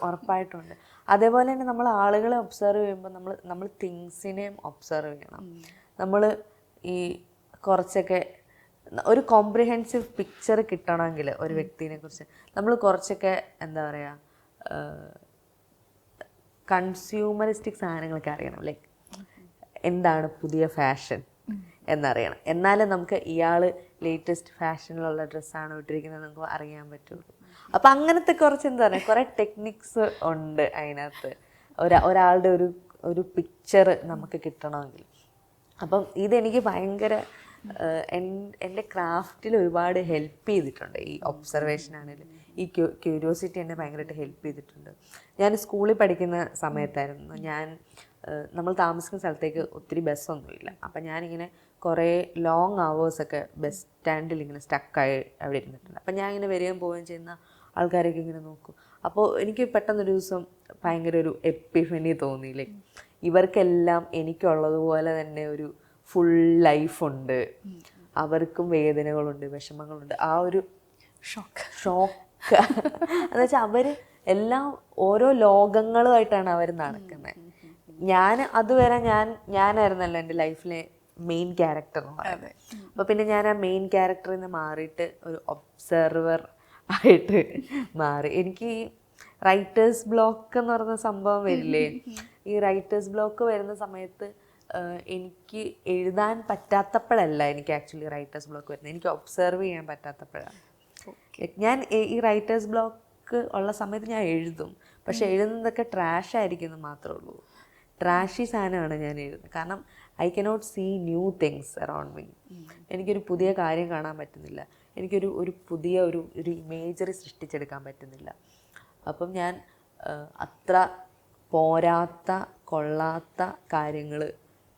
ഉറപ്പായിട്ടുണ്ട്. അതേപോലെ തന്നെ നമ്മൾ ആളുകളെ ഒബ്സർവ് ചെയ്യുമ്പോൾ നമ്മൾ തിങ്സിനെയും ഒബ്സർവ് ചെയ്യണം. നമ്മൾ ഈ കുറച്ചൊക്കെ ഒരു കോംപ്രിഹെൻസീവ് പിക്ചർ കിട്ടണമെങ്കിൽ ഒരു വ്യക്തിനെ കുറിച്ച് നമ്മൾ കുറച്ചൊക്കെ എന്താ പറയുക, കൺസ്യൂമറിസ്റ്റിക് സാധനങ്ങളൊക്കെ അറിയണം. ലൈക്ക് എന്താണ് പുതിയ ഫാഷൻ എന്നറിയണം. എന്നാലേ നമുക്ക് ഇയാൾ ലേറ്റസ്റ്റ് ഫാഷനിലുള്ള ഡ്രസ്സാണ് ഇട്ടിരിക്കുന്നത് നമുക്ക് അറിയാൻ പറ്റുള്ളൂ. അപ്പം അങ്ങനത്തെ കുറച്ച് എന്താ പറയുക, കുറേ ടെക്നിക്സ് ഉണ്ട് അതിനകത്ത് ഒരാളുടെ ഒരു പിക്ചർ നമുക്ക് കിട്ടണമെങ്കിൽ. അപ്പം ഇതെനിക്ക് ഭയങ്കര എൻ്റെ ക്രാഫ്റ്റിൽ ഒരുപാട് ഹെൽപ്പ് ചെയ്തിട്ടുണ്ട്. ഈ ഒബ്സർവേഷൻ ആണെങ്കിലും ഈ ക്യൂരിയോസിറ്റി എന്നെ ഭയങ്കരമായിട്ട് ഹെൽപ്പ് ചെയ്തിട്ടുണ്ട്. ഞാൻ സ്കൂളിൽ പഠിക്കുന്ന സമയത്തായിരുന്നു നമ്മൾ താമസിക്കുന്ന സ്ഥലത്തേക്ക് ഒത്തിരി ബസ്സൊന്നുമില്ല. അപ്പം ഞാനിങ്ങനെ കുറേ ലോങ് അവേഴ്സൊക്കെ ബസ് സ്റ്റാൻഡിൽ ഇങ്ങനെ സ്റ്റക്കായി അവിടെ ഇരുന്നിട്ടുണ്ട്. അപ്പം ഞാൻ ഇങ്ങനെ വരികയും പോവുകയും ചെയ്യുന്ന ആൾക്കാരൊക്കെ ഇങ്ങനെ നോക്കും. അപ്പോൾ എനിക്ക് പെട്ടെന്നൊരു ദിവസം ഭയങ്കര ഒരു എപ്പിഫനി തോന്നിയില്ലേ, ഇവർക്കെല്ലാം എനിക്കുള്ളതുപോലെ തന്നെ ഒരു ഫുൾ ലൈഫുണ്ട്, അവർക്കും വേദനകളുണ്ട്, വിഷമങ്ങളുണ്ട്. ആ ഒരു ഷോക്ക് എന്ന് വെച്ചാൽ അവർ എല്ലാം ഓരോ ലോകങ്ങളുമായിട്ടാണ് അവർ നടക്കുന്നത്. അതുവരെ ഞാനായിരുന്നല്ലോ എൻ്റെ ലൈഫിലെ മെയിൻ ക്യാരക്ടർ എന്ന് പറയുന്നത്. അപ്പോൾ പിന്നെ ഞാൻ ആ മെയിൻ ക്യാരക്ടറിൽ നിന്ന് മാറിയിട്ട് ഒരു ഒബ്സർവർ ആയിട്ട് മാറി. എനിക്ക് ഈ റൈറ്റേഴ്സ് ബ്ലോക്ക് എന്ന് പറയുന്ന സംഭവം വരില്ലേ, ഈ റൈറ്റേഴ്സ് ബ്ലോക്ക് വരുന്ന സമയത്ത് എനിക്ക് എഴുതാൻ പറ്റാത്തപ്പോഴല്ല എനിക്ക് ആക്ച്വലി റൈറ്റേഴ്സ് ബ്ലോക്ക് വരുന്നത്, എനിക്ക് ഒബ്സർവ് ചെയ്യാൻ പറ്റാത്തപ്പോഴാണ്. ഞാൻ ഈ റൈറ്റേഴ്സ് ബ്ലോക്ക് ഉള്ള സമയത്ത് ഞാൻ എഴുതും, പക്ഷെ എഴുതുന്നതൊക്കെ ട്രാഷ് ആയിരിക്കുമെന്ന് മാത്രമേ ഉള്ളൂ. ട്രാഷി സാധനമാണ് ഞാൻ എഴുതുന്നത്. കാരണം I cannot see new things around me. എനിക്കൊരു പുതിയ കാര്യം കാണാൻ പറ്റുന്നില്ല, എനിക്കൊരു പുതിയ ഒരു ഇമേജറി സൃഷ്ടിച്ചെടുക്കാൻ പറ്റുന്നില്ല. അപ്പം ഞാൻ അത്ര പോരാത്ത കൊള്ളാത്ത കാര്യങ്ങൾ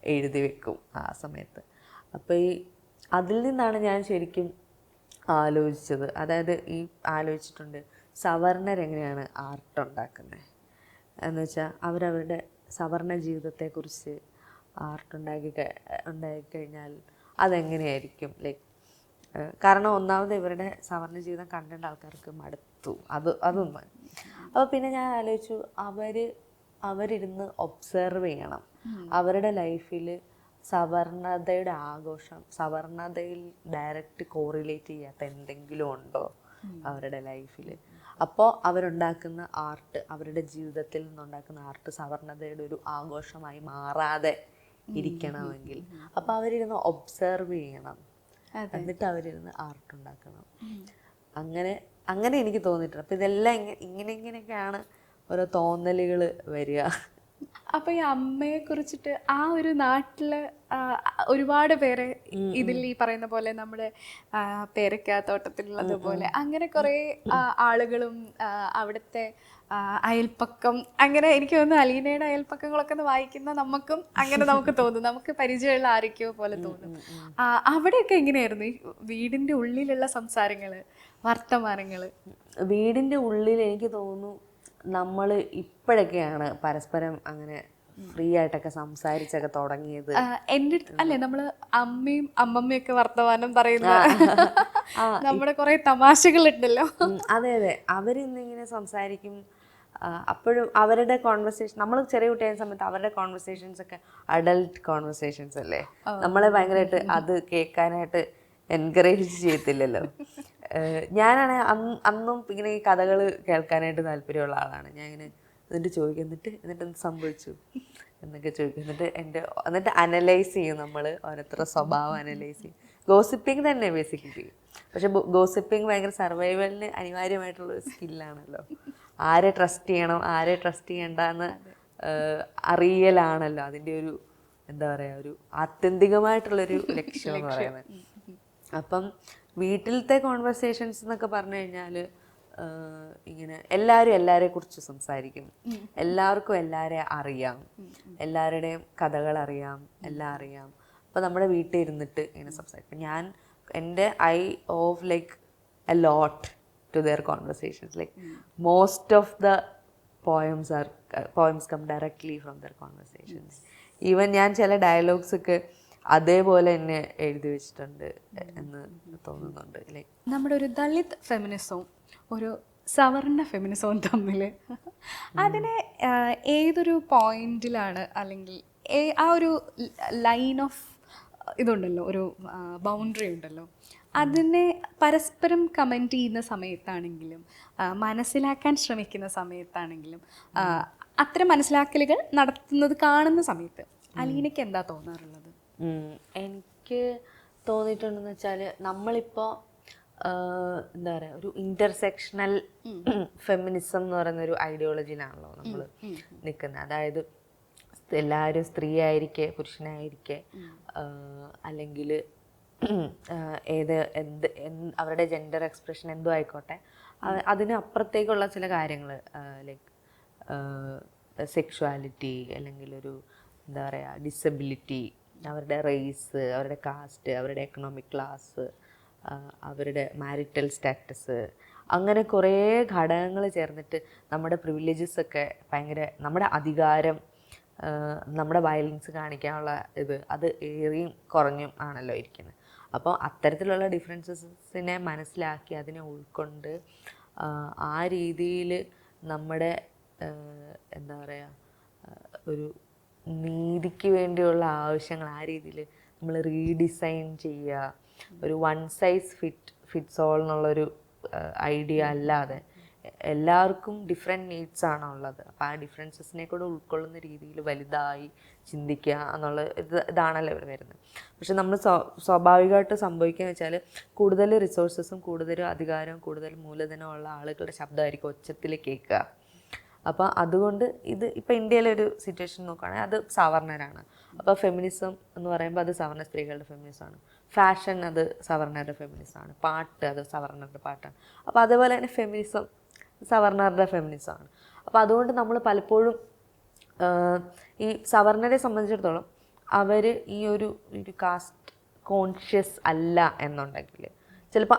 എഴുതി വെക്കും ആ സമയത്ത്. അപ്പോൾ അതിൽ നിന്നാണ് ഞാൻ ശരിക്കും ആലോചിച്ചത്. അതായത് ആലോചിച്ചിട്ടുണ്ട് സവർണരെങ്ങനെയാണ് ആർട്ട് ഉണ്ടാക്കുന്നത് എന്ന് വെച്ചാൽ അവരവരുടെ സവർണ ജീവിതത്തെക്കുറിച്ച് ആർട്ട് ഉണ്ടാക്കിക്കഴിഞ്ഞാൽ അതെങ്ങനെയായിരിക്കും. ലൈക്ക് കാരണം ഒന്നാമത് ഇവരുടെ സവർണ്ണ ജീവിതം കണ്ടിട്ട് ആൾക്കാർക്ക് മടുത്തു, അതൊന്ന്. അപ്പോൾ പിന്നെ ഞാൻ ആലോചിച്ചു, അവരിരുന്ന് ഒബ്സർവ് ചെയ്യണം അവരുടെ ലൈഫിൽ സവർണതയുടെ ആഘോഷം, സവർണതയിൽ ഡയറക്റ്റ് കോറിലേറ്റ് ചെയ്യാത്ത എന്തെങ്കിലും ഉണ്ടോ അവരുടെ ലൈഫിൽ. അപ്പോൾ അവരുണ്ടാക്കുന്ന ആർട്ട്, അവരുടെ ജീവിതത്തിൽ നിന്നുണ്ടാക്കുന്ന ആർട്ട് സവർണതയുടെ ഒരു ആഘോഷമായി മാറാതെ ഇരിക്കണമെങ്കിൽ അപ്പോൾ അവരിരുന്ന് ഒബ്സർവ് ചെയ്യണം, എന്നിട്ട് അവരിരുന്ന് ആർട്ട് ഉണ്ടാക്കണം. അങ്ങനെ എനിക്ക് തോന്നിയിട്ടുണ്ട്. അപ്പോൾ ഇതെല്ലാം ഇങ്ങനെയൊക്കെയാണ് ഓരോ തോന്നലുകൾ വരിക. അപ്പൊ ഈ അമ്മയെ കുറിച്ചിട്ട് ആ ഒരു നാട്ടില് ഒരുപാട് പേരെ ഇതിൽ ഈ പറയുന്ന പോലെ നമ്മുടെ പേരക്കാത്തോട്ടത്തിലുള്ളതുപോലെ അങ്ങനെ കുറെ ആളുകളും അവിടുത്തെ അയൽപ്പക്കം, അങ്ങനെ എനിക്ക് തോന്നുന്നു അലീനയുടെ അയൽപ്പക്കങ്ങളൊക്കെ ഒന്ന് വായിക്കുന്ന നമുക്കും അങ്ങനെ നമുക്ക് തോന്നും, നമുക്ക് പരിചയമുള്ള ആരൊക്കെയോ പോലെ തോന്നും. അവിടെയൊക്കെ എങ്ങനെയായിരുന്നു ഈ വീടിന്റെ ഉള്ളിലുള്ള സംസാരങ്ങള്, വർത്തമാനങ്ങള്? വീടിന്റെ ഉള്ളിൽ എനിക്ക് തോന്നുന്നു നമ്മൾ ഇപ്പോഴൊക്കെയാണ് പരസ്പരം അങ്ങനെ ഫ്രീ ആയിട്ടൊക്കെ സംസാരിച്ചൊക്കെ തുടങ്ങിയത്. എൻ്റെ അല്ലേ നമ്മള് അമ്മയും അമ്മമ്മയൊക്കെ വർത്തമാനം പറയുന്ന നമ്മുടെ കുറെ തമാശകളുണ്ടല്ലോ. അതെ അതെ, അവരിന്നിങ്ങനെ സംസാരിക്കും. അപ്പോഴും അവരുടെ കോൺവെർസേഷൻ, നമ്മൾ ചെറിയ കുട്ടിയായ സമയത്ത് അവരുടെ കോൺവെർസേഷൻസ് ഒക്കെ അഡൽട്ട് കോൺവെർസേഷൻസ് അല്ലേ, നമ്മളെ ഭയങ്കരമായിട്ട് അത് കേൾക്കാനായിട്ട് എൻകറേജ് ചെയ്യത്തില്ലല്ലോ. ഞാനാണ് അന്നും ഇങ്ങനെ ഈ കഥകൾ കേൾക്കാനായിട്ട് താല്പര്യമുള്ള ആളാണ്. ഞാൻ ഇങ്ങനെ എന്നിട്ട് ചോദിക്കും, എന്നിട്ട് എന്ത് സംഭവിച്ചു എന്നൊക്കെ ചോദിക്കും. എന്നിട്ട് അനലൈസ് ചെയ്യും, നമ്മൾ ഓരോരുത്തരുടെ സ്വഭാവം അനലൈസ് ചെയ്യും. ഗോസിപ്പിംഗ് തന്നെ ബേസിക്കലി. പക്ഷെ ഗോസിപ്പിംഗ് ഭയങ്കര സർവൈവലിന് അനിവാര്യമായിട്ടുള്ളൊരു സ്കില്ലാണല്ലോ. ആരെ ട്രസ്റ്റ് ചെയ്യണം, ആരെ ട്രസ്റ്റ് ചെയ്യണ്ട എന്ന് അറിയലാണല്ലോ അതിൻ്റെ ഒരു എന്താ പറയുക, ഒരു ആത്യന്തികമായിട്ടുള്ളൊരു ലക്ഷ്യം എന്ന് പറയുന്നത്. അപ്പം വീട്ടിലത്തെ കോൺവെർസേഷൻസ് എന്നൊക്കെ പറഞ്ഞു കഴിഞ്ഞാൽ ഇങ്ങനെ എല്ലാവരെ കുറിച്ച് സംസാരിക്കും, എല്ലാവർക്കും എല്ലാവരെയും അറിയാം, എല്ലാവരുടെയും കഥകൾ അറിയാം, എല്ലാം അറിയാം. അപ്പോൾ നമ്മുടെ വീട്ടിൽ ഇരുന്നിട്ട് ഇങ്ങനെ സംസാരിക്കും. എൻ്റെ I of like a lot to their conversations. Like most of the poems come directly from their conversations. Even ഞാൻ ചില ഡയലോഗ്സ് ഒക്കെ അതേപോലെ തന്നെ എഴുതി വെച്ചിട്ടുണ്ട് എന്ന് തോന്നുന്നുണ്ട്. ലൈക്ക് നമ്മുടെ ഒരു ദളിത് ഫെമിനിസവും ഒരു സവർണ ഫെമിനിസവും തമ്മിൽ അതിനെ ഏതൊരു പോയിന്റിലാണ്, അല്ലെങ്കിൽ ആ ഒരു ലൈൻ ഓഫ് ഇതുണ്ടല്ലോ, ഒരു ബൗണ്ടറി ഉണ്ടല്ലോ, അതിനെ പരസ്പരം കമൻറ്റ് ചെയ്യുന്ന സമയത്താണെങ്കിലും മനസ്സിലാക്കാൻ ശ്രമിക്കുന്ന സമയത്താണെങ്കിലും അത്തരം മനസ്സിലാക്കലുകൾ നടത്തുന്നത് കാണുന്ന സമയത്ത് അലീനയ്ക്ക് എന്താ തോന്നാറുള്ളത്? എനിക്ക് തോന്നിയിട്ടുണ്ടെന്ന് വെച്ചാൽ നമ്മളിപ്പോൾ എന്താ പറയുക, ഒരു ഇൻ്റർസെക്ഷണൽ ഫെമിനിസം എന്ന് പറയുന്ന ഒരു ഐഡിയോളജിയിലാണല്ലോ നമ്മൾ നിൽക്കുന്നത്. അതായത് എല്ലാവരും സ്ത്രീ ആയിരിക്കെ പുരുഷനായിരിക്കെ അല്ലെങ്കിൽ അവരുടെ ജെൻഡർ എക്സ്പ്രഷൻ എന്തോ ആയിക്കോട്ടെ, അതിന് അപ്പുറത്തേക്കുള്ള ചില കാര്യങ്ങൾ ലൈക്ക് സെക്ഷുവാലിറ്റി, അല്ലെങ്കിൽ ഒരു എന്താ പറയുക ഡിസബിലിറ്റി, അവരുടെ റേസ്, അവരുടെ കാസ്റ്റ്, അവരുടെ എക്കണോമിക് ക്ലാസ്, അവരുടെ മാരിറ്റൽ സ്റ്റാറ്റസ്, അങ്ങനെ കുറേ ഘടകങ്ങൾ ചേർന്നിട്ട് നമ്മുടെ പ്രിവിലേജസ് ഒക്കെ ഭയങ്കര, നമ്മുടെ അധികാരം, നമ്മുടെ വയലൻസ് കാണിക്കാനുള്ള അത് ഏറിയും കുറഞ്ഞും ആണല്ലോ ഇരിക്കുന്നത്. അപ്പോൾ അത്തരത്തിലുള്ള ഡിഫറൻസസിനെ മനസ്സിലാക്കി അതിനെ ഉൾക്കൊണ്ട് ആ രീതിയിൽ നമ്മുടെ എന്താ പറയുക, ഒരു നീതിക്ക് വേണ്ടിയുള്ള ആവശ്യങ്ങൾ ആ രീതിയിൽ നമ്മൾ റീഡിസൈൻ ചെയ്യുക. ഒരു വൺ സൈസ് ഫിറ്റ്സ് ഓൾ എന്നുള്ളൊരു ഐഡിയ അല്ലാതെ എല്ലാവർക്കും ഡിഫറെൻറ്റ് നീഡ്സ് ആണ് ഉള്ളത്. അപ്പോൾ ആ ഡിഫറൻസസിനെ കൂടെ ഉൾക്കൊള്ളുന്ന രീതിയിൽ വലുതായി ചിന്തിക്കുക എന്നുള്ള ഇതാണല്ലോ ഇവിടെ വരുന്നത്. പക്ഷെ നമ്മൾ സ്വാഭാവികമായിട്ട് സംഭവിക്കുകയെന്ന് വെച്ചാൽ കൂടുതൽ റിസോഴ്സസും കൂടുതൽ അധികാരവും കൂടുതൽ മൂലധനമുള്ള ആളുകളുടെ ശബ്ദമായിരിക്കും ഒച്ചത്തിൽ കേൾക്കുക. അപ്പോൾ അതുകൊണ്ട് ഇപ്പോൾ ഇന്ത്യയിലെ ഒരു സിറ്റുവേഷൻ നോക്കുകയാണെങ്കിൽ അത് സവർണരാണ്. അപ്പോൾ ഫെമിനിസം എന്ന് പറയുമ്പോൾ അത് സവർണ സ്ത്രീകളുടെ ഫെമിനിസമാണ്. ഫാഷൻ അത് സവർണരുടെ ഫെമിനിസമാണ്. പാട്ട് അത് സവർണരുടെ പാട്ടാണ്. അപ്പോൾ അതേപോലെ തന്നെ ഫെമിനിസം സവർണറുടെ ഫെമിനിസമാണ്. അപ്പോൾ അതുകൊണ്ട് നമ്മൾ പലപ്പോഴും ഈ സവർണരെ സംബന്ധിച്ചിടത്തോളം അവർ ഈ ഒരു കാസ്റ്റ് കോൺഷ്യസ് അല്ല എന്നുണ്ടെങ്കിൽ ചിലപ്പോൾ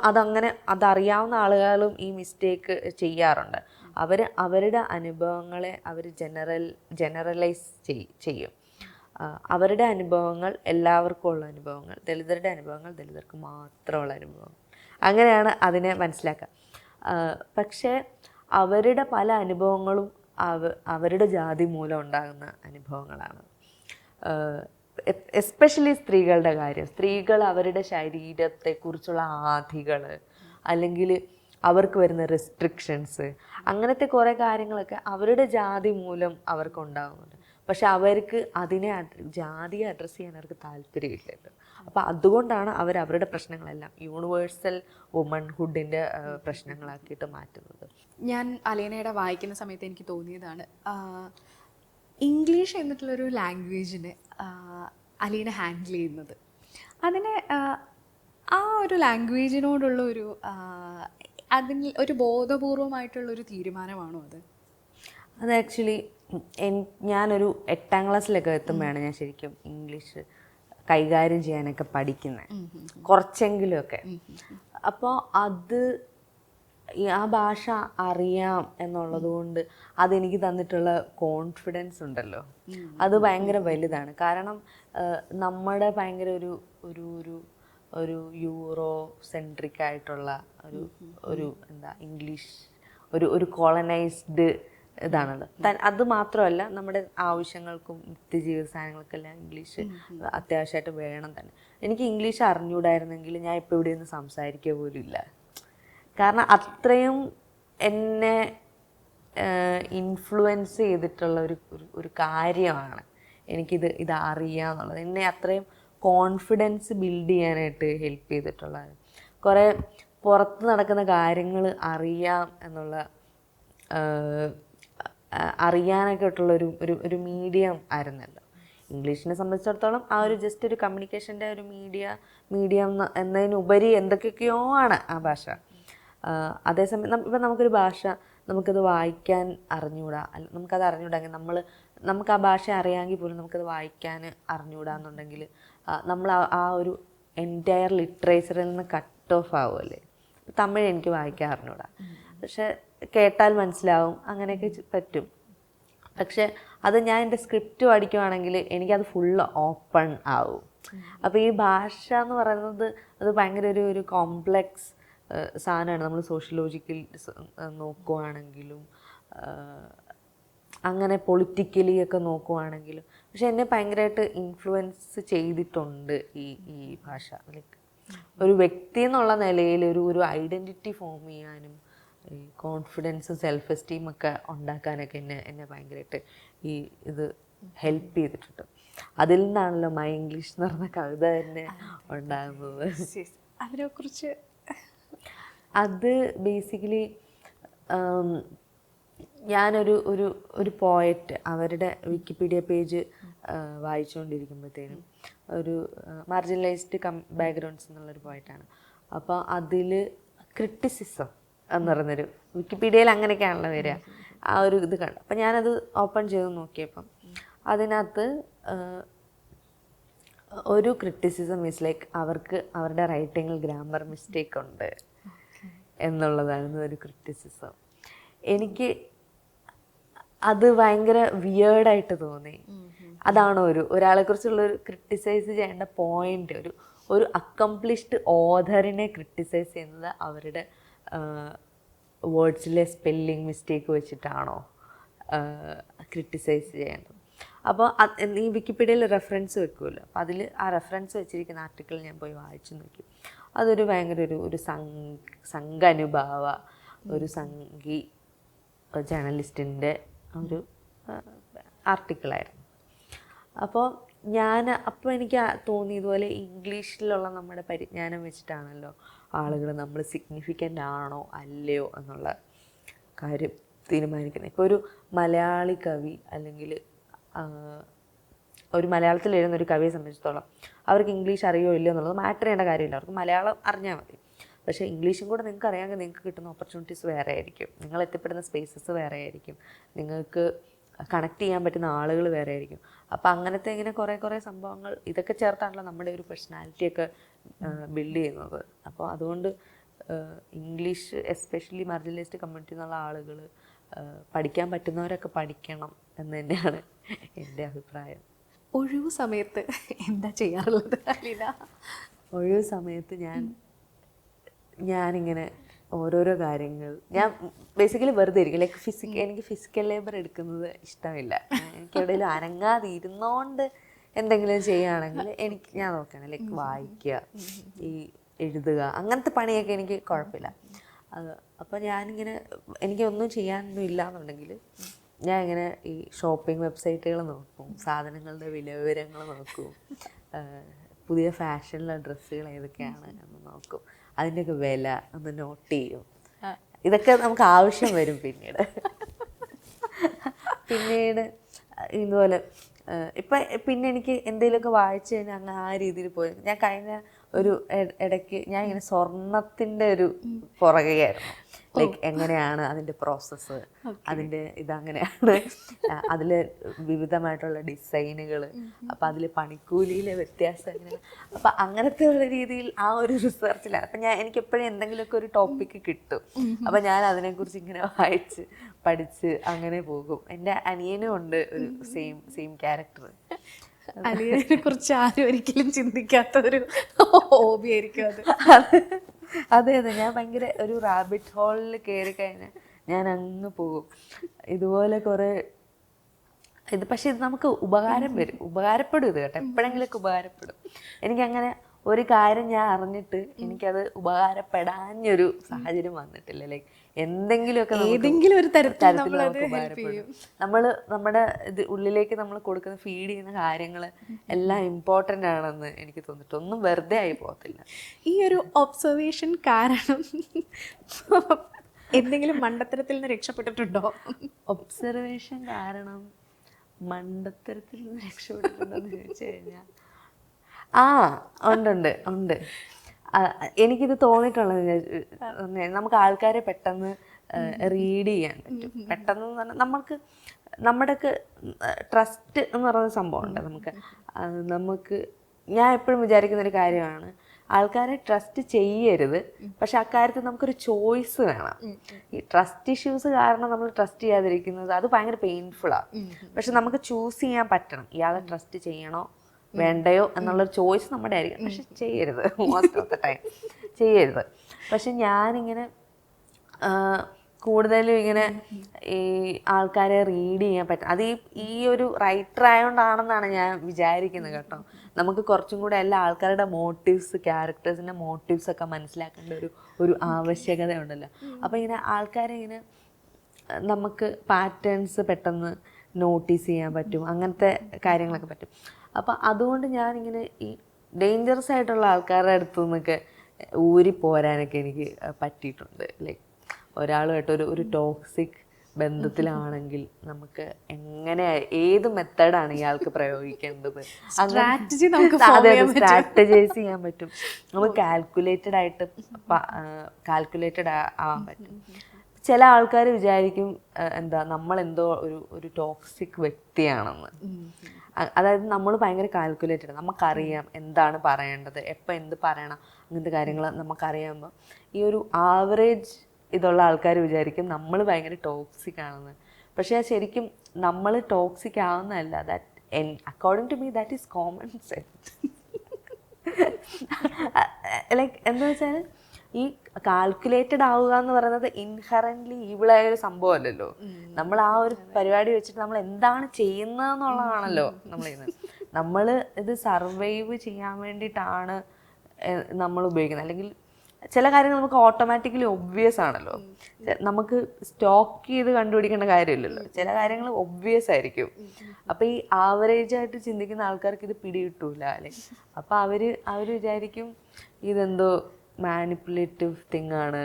അതറിയാവുന്ന ആളുകളും ഈ മിസ്റ്റേക്ക് ചെയ്യാറുണ്ട്. അവരുടെ അനുഭവങ്ങളെ അവർ ജനറലൈസ് ചെയ്യും. അവരുടെ അനുഭവങ്ങൾ എല്ലാവർക്കും ഉള്ള അനുഭവങ്ങൾ, ദളിതരുടെ അനുഭവങ്ങൾ ദളിതർക്ക് മാത്രമുള്ള അനുഭവങ്ങൾ, അങ്ങനെയാണ് അതിനെ മനസ്സിലാക്കുക. പക്ഷേ അവരുടെ പല അനുഭവങ്ങളും അവരുടെ ജാതി മൂലം ഉണ്ടാകുന്ന അനുഭവങ്ങളാണ്. എസ്പെഷ്യലി സ്ത്രീകളുടെ കാര്യം, സ്ത്രീകൾ അവരുടെ ശരീരത്തെക്കുറിച്ചുള്ള ആധികൾ, അല്ലെങ്കിൽ അവർക്ക് വരുന്ന റെസ്ട്രിക്ഷൻസ്, അങ്ങനത്തെ കുറേ കാര്യങ്ങളൊക്കെ അവരുടെ ജാതി മൂലം അവർക്ക് ഉണ്ടാകുന്നുണ്ട്. പക്ഷെ അവർക്ക് ജാതിയെ അഡ്രസ്സ് ചെയ്യാൻ അവർക്ക് താല്പര്യമില്ലല്ലോ. അപ്പോൾ അതുകൊണ്ടാണ് അവരുടെ പ്രശ്നങ്ങളെല്ലാം യൂണിവേഴ്സൽ വുമൺഹുഡിൻ്റെ പ്രശ്നങ്ങളാക്കിയിട്ട് മാറ്റുന്നത്. ഞാൻ അലീനയുടെ വായിക്കുന്ന സമയത്ത് എനിക്ക് തോന്നിയതാണ്, ഇംഗ്ലീഷ് എന്നിട്ടുള്ളൊരു ലാംഗ്വേജിനെ അലീന ഹാൻഡിൽ ചെയ്യുന്നത്, അതിനെ ആ ഒരു ലാംഗ്വേജിനോടുള്ള ഒരു അതിന് ഒരു ബോധപൂർവമായിട്ടുള്ളൊരു തീരുമാനമാണോ അത്? അത് ആക്ച്വലി ഞാനൊരു 8ാം ക്ലാസ്സിലൊക്കെ എത്തുമ്പോഴാണ് ഞാൻ ശരിക്കും ഇംഗ്ലീഷ് കൈകാര്യം ചെയ്യാനൊക്കെ പഠിക്കുന്നത്, കുറച്ചെങ്കിലുമൊക്കെ. അപ്പോൾ ആ ഭാഷ അറിയാം എന്നുള്ളത് കൊണ്ട് അതെനിക്ക് തന്നിട്ടുള്ള കോൺഫിഡൻസ് ഉണ്ടല്ലോ, അത് ഭയങ്കര വലുതാണ്. കാരണം നമ്മുടെ ഭയങ്കര ഒരു യൂറോ സെൻട്രിക് ആയിട്ടുള്ള ഒരു എന്താ ഇംഗ്ലീഷ് ഒരു കോളനൈസ്ഡ് ഇതാണല്ലോ. അത് മാത്രമല്ല, നമ്മുടെ ആവശ്യങ്ങൾക്കും നിത്യജീവിത സാധനങ്ങൾക്കെല്ലാം ഇംഗ്ലീഷ് അത്യാവശ്യമായിട്ട് വേണം തന്നെ. എനിക്ക് ഇംഗ്ലീഷ് അറിഞ്ഞുകൂടായിരുന്നെങ്കിൽ ഞാൻ ഇപ്പോൾ ഇവിടെ നിന്ന് സംസാരിക്കുക പോലും ഇല്ല. കാരണം അത്രയും എന്നെ ഇൻഫ്ലുവൻസ് ചെയ്തിട്ടുള്ള ഒരു കാര്യമാണ് ഇത് അറിയാമെന്നുള്ളത്. എന്നെ അത്രയും കോൺഫിഡൻസ് ബിൽഡ് ചെയ്യാനായിട്ട് ഹെൽപ്പ് ചെയ്തിട്ടുള്ളത്. കുറേ പുറത്ത് നടക്കുന്ന കാര്യങ്ങൾ അറിയാം എന്നുള്ള അറിയാനൊക്കെ ആയിട്ടുള്ള ഒരു മീഡിയം ആയിരുന്നല്ലോ ഇംഗ്ലീഷിനെ സംബന്ധിച്ചിടത്തോളം. ആ ഒരു ജസ്റ്റ് ഒരു കമ്മ്യൂണിക്കേഷൻ്റെ ഒരു മീഡിയം എന്നതിനുപരി എന്തൊക്കെയൊക്കെയോ ആണ് ആ ഭാഷ. അതേസമയം ഇപ്പം നമുക്കൊരു ഭാഷ നമുക്കത് വായിക്കാൻ അറിഞ്ഞുകൂടാ, നമുക്കത് അറിഞ്ഞുകൂടാങ്കിൽ നമുക്ക് ആ ഭാഷ അറിയാമെങ്കിൽ പോലും നമുക്കത് വായിക്കാൻ അറിഞ്ഞുകൂടാന്നുണ്ടെങ്കിൽ നമ്മൾ ആ ഒരു എൻറ്റയർ ലിറ്ററേച്ചറിൽ നിന്ന് കട്ട് ഓഫ് ആവുമല്ലേ. തമിഴ് എനിക്ക് വായിക്കാൻ അറിഞ്ഞുകൂടാ, പക്ഷെ കേട്ടാൽ മനസ്സിലാവും, അങ്ങനെയൊക്കെ പറ്റും. പക്ഷെ അത് ഞാൻ എൻ്റെ സ്ക്രിപ്റ്റ് പഠിക്കുവാണെങ്കിൽ എനിക്കത് ഫുള്ള് ഓപ്പൺ ആവും. അപ്പോൾ ഈ ഭാഷ എന്ന് പറയുന്നത് അത് ഭയങ്കര ഒരു കോംപ്ലെക്സ് സാധനമാണ്. നമ്മൾ സോഷ്യോളജിക്കൽ നോക്കുവാണെങ്കിലും അങ്ങനെ പൊളിറ്റിക്കലി ഒക്കെ നോക്കുവാണെങ്കിലും. പക്ഷെ എന്നെ ഭയങ്കരമായിട്ട് ഇൻഫ്ലുവൻസ് ചെയ്തിട്ടുണ്ട് ഈ ഭാഷ. ലൈക്ക് ഒരു വ്യക്തി എന്നുള്ള നിലയിൽ ഒരു ഐഡൻറ്റിറ്റി ഫോം ചെയ്യാനും ഈ കോൺഫിഡൻസും സെൽഫ് എസ്റ്റീം ഒക്കെ ഉണ്ടാക്കാനൊക്കെ എന്നെ ഭയങ്കരമായിട്ട് ഇത് ഹെൽപ്പ് ചെയ്തിട്ടുണ്ട്. അതിൽ നിന്നാണല്ലോ മൈ ഇംഗ്ലീഷ് എന്ന് പറഞ്ഞ കവിത തന്നെ ഉണ്ടാകുന്നത്. അതിനെക്കുറിച്ച് അത് ബേസിക്കലി ഞാനൊരു പോയറ്റ് അവരുടെ വിക്കിപീഡിയ പേജ് വായിച്ചുകൊണ്ടിരിക്കുമ്പോഴത്തേനും ഒരു മാർജിനലൈസ്ഡ് ബാക്ക്ഗ്രൗണ്ട്സ് എന്നുള്ളൊരു പോയറ്റാണ്. അപ്പോൾ അതിൽ ക്രിറ്റിസിസം എന്ന് പറയുന്നൊരു വിക്കിപീഡിയയിൽ അങ്ങനെയൊക്കെയാണല്ലോ വരിക, ആ ഒരു ഇത് കണ്ടു. അപ്പം ഞാനത് ഓപ്പൺ ചെയ്ത് നോക്കിയപ്പം അതിനകത്ത് ഒരു ക്രിറ്റിസിസം മീൻസ് ലൈക്ക് അവരുടെ റൈറ്റിങ്ങിൽ ഗ്രാമർ മിസ്റ്റേക്ക് ഉണ്ട് എന്നുള്ളതായിരുന്നു ഒരു ക്രിറ്റിസിസം. എനിക്ക് അത് ഭയങ്കര വിയേർഡായിട്ട് തോന്നി. അതാണോ ഒരാളെക്കുറിച്ചുള്ള ഒരു ക്രിട്ടിസൈസ് ചെയ്യേണ്ട പോയിന്റ്? ഒരു അക്കംപ്ലിഷ്ഡ് ഓഥറിനെ ക്രിട്ടിസൈസ് ചെയ്യുന്നത് അവരുടെ വേർഡ്സിലെ സ്പെല്ലിംഗ് മിസ്റ്റേക്ക് വെച്ചിട്ടാണോ ക്രിട്ടിസൈസ് ചെയ്യേണ്ടത്? അപ്പോൾ ഈ വിക്കിപീഡിയയിൽ റെഫറൻസ് വെക്കുമല്ലോ, അപ്പോൾ അതിൽ ആ റെഫറൻസ് വെച്ചിരിക്കുന്ന ആർട്ടിക്കിൾ ഞാൻ പോയി വായിച്ചു നോക്കി. അതൊരു ഭയങ്കര ഒരു സംഘാനുഭാവ ഒരു സംഘി ജേർണലിസ്റ്റിൻ്റെ ഒരു ആർട്ടിക്കിളായിരുന്നു. അപ്പോൾ എനിക്ക് തോന്നിയതുപോലെ ഇംഗ്ലീഷിലുള്ള നമ്മുടെ പരിജ്ഞാനം വെച്ചിട്ടാണല്ലോ ആളുകൾ നമ്മൾ സിഗ്നിഫിക്കൻ്റ് ആണോ അല്ലയോ എന്നുള്ള കാര്യം തീരുമാനിക്കുന്നത്. ഇപ്പോൾ ഒരു മലയാളി കവി അല്ലെങ്കിൽ ഒരു മലയാളത്തിൽ എഴുതുന്ന ഒരു കവിയെ സംബന്ധിച്ചിടത്തോളം അവർക്ക് ഇംഗ്ലീഷ് അറിയോ ഇല്ലയോ എന്നുള്ളത് മാറ്റർ ചെയ്യേണ്ട കാര്യമില്ല, അവർക്ക് മലയാളം അറിഞ്ഞാൽ മതി. പക്ഷേ ഇംഗ്ലീഷും കൂടെ നിങ്ങൾക്ക് അറിയാമെങ്കിൽ നിങ്ങൾക്ക് കിട്ടുന്ന ഓപ്പർച്യൂണിറ്റീസ് വേറെ ആയിരിക്കും, നിങ്ങൾ എത്തിപ്പെടുന്ന സ്പേസസ് വേറെ ആയിരിക്കും, നിങ്ങൾക്ക് കണക്ട് ചെയ്യാൻ പറ്റുന്ന ആളുകൾ വേറെ ആയിരിക്കും. അപ്പോൾ അങ്ങനത്തെ ഇങ്ങനെ കുറേ സംഭവങ്ങൾ ഇതൊക്കെ ചേർത്താണല്ലോ നമ്മുടെ ഒരു പേഴ്സണാലിറ്റിയൊക്കെ ബിൽഡ് ചെയ്യുന്നത്. അപ്പോൾ അതുകൊണ്ട് ഇംഗ്ലീഷ് എസ്പെഷ്യലി മാർജിനലൈസ്ഡ് കമ്മ്യൂണിറ്റി എന്നുള്ള ആളുകൾ പഠിക്കാൻ പറ്റുന്നവരൊക്കെ പഠിക്കണം എന്ന് തന്നെയാണ് എൻ്റെ അഭിപ്രായം. ഒഴിവു സമയത്ത് എന്താ ചെയ്യാറുള്ളത് അലീന? ഒഴിവ് സമയത്ത് ഞാനിങ്ങനെ ഓരോരോ കാര്യങ്ങൾ ഞാൻ ബേസിക്കലി വെറുതെ ഇരിക്കും. ലൈക്ക് എനിക്ക് ഫിസിക്കൽ ലേബർ എടുക്കുന്നത് ഇഷ്ടമില്ല. എനിക്ക് എവിടെയെങ്കിലും അനങ്ങാതെ ഇരുന്നോണ്ട് എന്തെങ്കിലും ചെയ്യുകയാണെങ്കിൽ ഞാൻ നോക്കുകയാണ് ലൈക്ക് വായിക്കുക, ഈ എഴുതുക, അങ്ങനത്തെ പണിയൊക്കെ എനിക്ക് കുഴപ്പമില്ല. അപ്പോൾ ഞാനിങ്ങനെ എനിക്കൊന്നും ചെയ്യാനൊന്നും ഇല്ല എന്നുണ്ടെങ്കിൽ ഞാൻ ഇങ്ങനെ ഈ ഷോപ്പിംഗ് വെബ്സൈറ്റുകൾ നോക്കും, സാധനങ്ങളുടെ വിവരങ്ങൾ നോക്കും, പുതിയ ഫാഷനിലുള്ള ഡ്രസ്സുകൾ ഏതൊക്കെയാണ് എന്ന് നോക്കും, അതിൻ്റെയൊക്കെ വില ഒന്ന് നോട്ട് ചെയ്യും. ഇതൊക്കെ നമുക്ക് ആവശ്യം വരും പിന്നീട് ഇതുപോലെ പിന്നെ എനിക്ക് എന്തെങ്കിലുമൊക്കെ വായിച്ചു കഴിഞ്ഞാൽ അങ്ങനെ ആ രീതിയിൽ പോയി. ഞാൻ കഴിഞ്ഞ ഒരു ഇടയ്ക്ക് ഞാൻ ഇങ്ങനെ സ്വർണത്തിൻ്റെ ഒരു പുറകെയായിരുന്നു. ലൈക്ക് എങ്ങനെയാണ് അതിൻ്റെ പ്രോസസ്സ്, അതിൻ്റെ ഇതങ്ങനെയാണ്, അതിൽ വിവിധമായിട്ടുള്ള ഡിസൈനുകൾ, അപ്പം അതിൽ പണിക്കൂലിയിലെ വ്യത്യാസം എങ്ങനെയാണ്, അപ്പം അങ്ങനത്തെ ഉള്ള രീതിയിൽ ആ ഒരു റിസർച്ചിലാണ്. അപ്പം എനിക്ക് എപ്പോഴും എന്തെങ്കിലുമൊക്കെ ഒരു ടോപ്പിക്ക് കിട്ടും. അപ്പം ഞാൻ അതിനെക്കുറിച്ച് ഇങ്ങനെ വായിച്ച് പഠിച്ച് അങ്ങനെ പോകും. എൻ്റെ അനിയനും ഉണ്ട് ഒരു സെയിം ക്യാരക്ടർ. അലിയനെ കുറിച്ച് ആരും ഒരിക്കലും ചിന്തിക്കാത്ത ഒരു ഹോബി ആയിരിക്കും അത്. അതെ ഞാൻ ഭയങ്കര ഒരു റാബിറ്റ് ഹോളിൽ കയറി കഴിഞ്ഞാൽ ഞാൻ അങ്ങ് പോകും. ഇതുപോലെ കുറേ പക്ഷെ ഇത് നമുക്ക് ഉപകാരപ്പെടും ഇത് കേട്ടോ, എപ്പോഴെങ്കിലൊക്കെ ഉപകാരപ്പെടും. എനിക്കങ്ങനെ ഒരു കാര്യം ഞാൻ അറിഞ്ഞിട്ട് എനിക്കത് ഉപകാരപ്പെടാഞ്ഞൊരു സാഹചര്യം വന്നിട്ടില്ല. ലൈക്ക് എന്തെങ്കിലുമൊക്കെ ഏതെങ്കിലും ഒരു തരത്തിൽ നമുക്ക് ഉപകാരപ്പെടും. നമ്മുടെ ഇത് ഉള്ളിലേക്ക് നമ്മൾ കൊടുക്കുന്ന ഫീഡ് ചെയ്യുന്ന കാര്യങ്ങൾ എല്ലാം ഇമ്പോർട്ടൻ്റ് ആണെന്ന് എനിക്ക് തോന്നിട്ട് ഒന്നും വെറുതെ ആയി പോകത്തില്ല. ഈ ഒരു ഒബ്സർവേഷൻ കാരണം എന്തെങ്കിലും മണ്ടത്തരത്തിൽ നിന്ന് രക്ഷപ്പെട്ടിട്ടുണ്ടോ? ഒബ്സർവേഷൻ കാരണം മണ്ടത്തരത്തിൽ നിന്ന് രക്ഷപ്പെട്ടിട്ടുണ്ടോ എന്ന് ചോദിച്ചു കഴിഞ്ഞാൽ ഉണ്ട്. എനിക്കിത് തോന്നിയിട്ടുള്ളത് നമുക്ക് ആൾക്കാരെ പെട്ടെന്ന് റീഡ് ചെയ്യാൻ പറ്റും. പെട്ടെന്ന് പറഞ്ഞാൽ നമ്മുടെയൊക്കെ ട്രസ്റ്റ് എന്ന് പറയുന്ന സംഭവമുണ്ട്. നമുക്ക് ഞാൻ എപ്പോഴും വിചാരിക്കുന്നൊരു കാര്യമാണ്, ആൾക്കാരെ ട്രസ്റ്റ് ചെയ്യരുത്, പക്ഷെ അക്കാര്യത്തിൽ നമുക്കൊരു ചോയ്സ് വേണം. ഈ ട്രസ്റ്റ് ഇഷ്യൂസ് കാരണം നമ്മൾ ട്രസ്റ്റ് ചെയ്യാതിരിക്കുന്നത് അത് ഭയങ്കര പെയിൻഫുള്ളാണ്. പക്ഷെ നമുക്ക് ചൂസ് ചെയ്യാൻ പറ്റണം, ഇയാളെ ട്രസ്റ്റ് ചെയ്യണോ വേണ്ടയോ എന്നുള്ളൊരു ചോയ്സ് നമ്മുടെ ആയിരിക്കും. പക്ഷെ ചെയ്യരുത്, മോസ്റ്റ് ഓഫ് ദ ടൈം ചെയ്യരുത്. പക്ഷെ ഞാനിങ്ങനെ കൂടുതലും ഇങ്ങനെ ഈ ആൾക്കാരെ റീഡ് ചെയ്യാൻ പറ്റും. അത് ഈ ഒരു റൈറ്റർ ആയതുകൊണ്ടാണെന്നാണ് ഞാൻ വിചാരിക്കുന്നത് കേട്ടോ. നമുക്ക് കുറച്ചും കൂടെ എല്ലാ ആൾക്കാരുടെ മോട്ടീവ്സ്, ക്യാരക്ടേഴ്സിൻ്റെ മോട്ടീവ്സ് ഒക്കെ മനസ്സിലാക്കേണ്ട ഒരു ആവശ്യകത ഉണ്ടല്ലോ. അപ്പോൾ ഇങ്ങനെ ആൾക്കാരെ ഇങ്ങനെ നമുക്ക് പാറ്റേൺസ് പെട്ടെന്ന് നോട്ടീസ് ചെയ്യാൻ പറ്റും, അങ്ങനത്തെ കാര്യങ്ങളൊക്കെ പറ്റും. അപ്പം അതുകൊണ്ട് ഞാനിങ്ങനെ ഈ ഡേഞ്ചറസ് ആയിട്ടുള്ള ആൾക്കാരുടെ അടുത്തു നിന്നൊക്കെ ഊരിപ്പോരാനൊക്കെ എനിക്ക് പറ്റിയിട്ടുണ്ട്. ലൈക്ക് ഒരാളുമായിട്ട് ഒരു ടോക്സിക് ബന്ധത്തിലാണെങ്കിൽ നമുക്ക് എങ്ങനെ ഏത് മെത്തേഡാണ് ഇയാൾക്ക് പ്രയോഗിക്കേണ്ടത്, സ്ട്രാറ്റജൈസ് ചെയ്യാൻ പറ്റും. നമുക്ക് കാൽക്കുലേറ്റഡ് ആവാൻ പറ്റും. ചില ആൾക്കാർ വിചാരിക്കും നമ്മളെന്തോ ഒരു ടോക്സിക് വ്യക്തിയാണെന്ന്. അതായത് നമ്മൾ ഭയങ്കര കാൽക്കുലേറ്റഡ്, നമുക്കറിയാം എന്താണ് പറയേണ്ടത്, എപ്പോൾ എന്ത് പറയണം, അങ്ങനത്തെ കാര്യങ്ങൾ നമുക്കറിയാകുമ്പോൾ ഈ ഒരു ആവറേജ് ഇതുള്ള ആൾക്കാർ വിചാരിക്കും നമ്മൾ ഭയങ്കര ടോക്സിക് ആണെന്ന്. പക്ഷേ ശരിക്കും നമ്മൾ ടോക്സിക് ആവുന്നതല്ല. According to me that is common sense. Like എന്താ വെച്ചാൽ ഈ കാൽക്കുലേറ്റഡ് ആവുക എന്ന് പറയുന്നത് ഇൻഹറൻ്റ്ലി ഈവിളായ ഒരു സംഭവമല്ലല്ലോ. നമ്മൾ ആ ഒരു പരിപാടി വെച്ചിട്ട് നമ്മൾ എന്താണ് ചെയ്യുന്നതെന്നുള്ളതാണല്ലോ നമ്മൾ ഇത് സർവൈവ് ചെയ്യാൻ വേണ്ടിയിട്ടാണ് നമ്മൾ ഉപയോഗിക്കുന്നത്. അല്ലെങ്കിൽ ചില കാര്യങ്ങൾ നമുക്ക് ഓട്ടോമാറ്റിക്കലി ഒബ്വിയസ് ആണല്ലോ, നമുക്ക് സ്റ്റോക്ക് ചെയ്ത് കണ്ടുപിടിക്കേണ്ട കാര്യമില്ലല്ലോ. ചില കാര്യങ്ങൾ ഒബ്വിയസ് ആയിരിക്കും. അപ്പം ഈ ആവറേജ് ആയിട്ട് ചിന്തിക്കുന്ന ആൾക്കാർക്ക് ഇത് പിടികിട്ടൂല അല്ലെ. അപ്പം അവർ വിചാരിക്കും ഇതെന്തോ മാനിപ്പുലേറ്റീവ് തിങ് ആണ്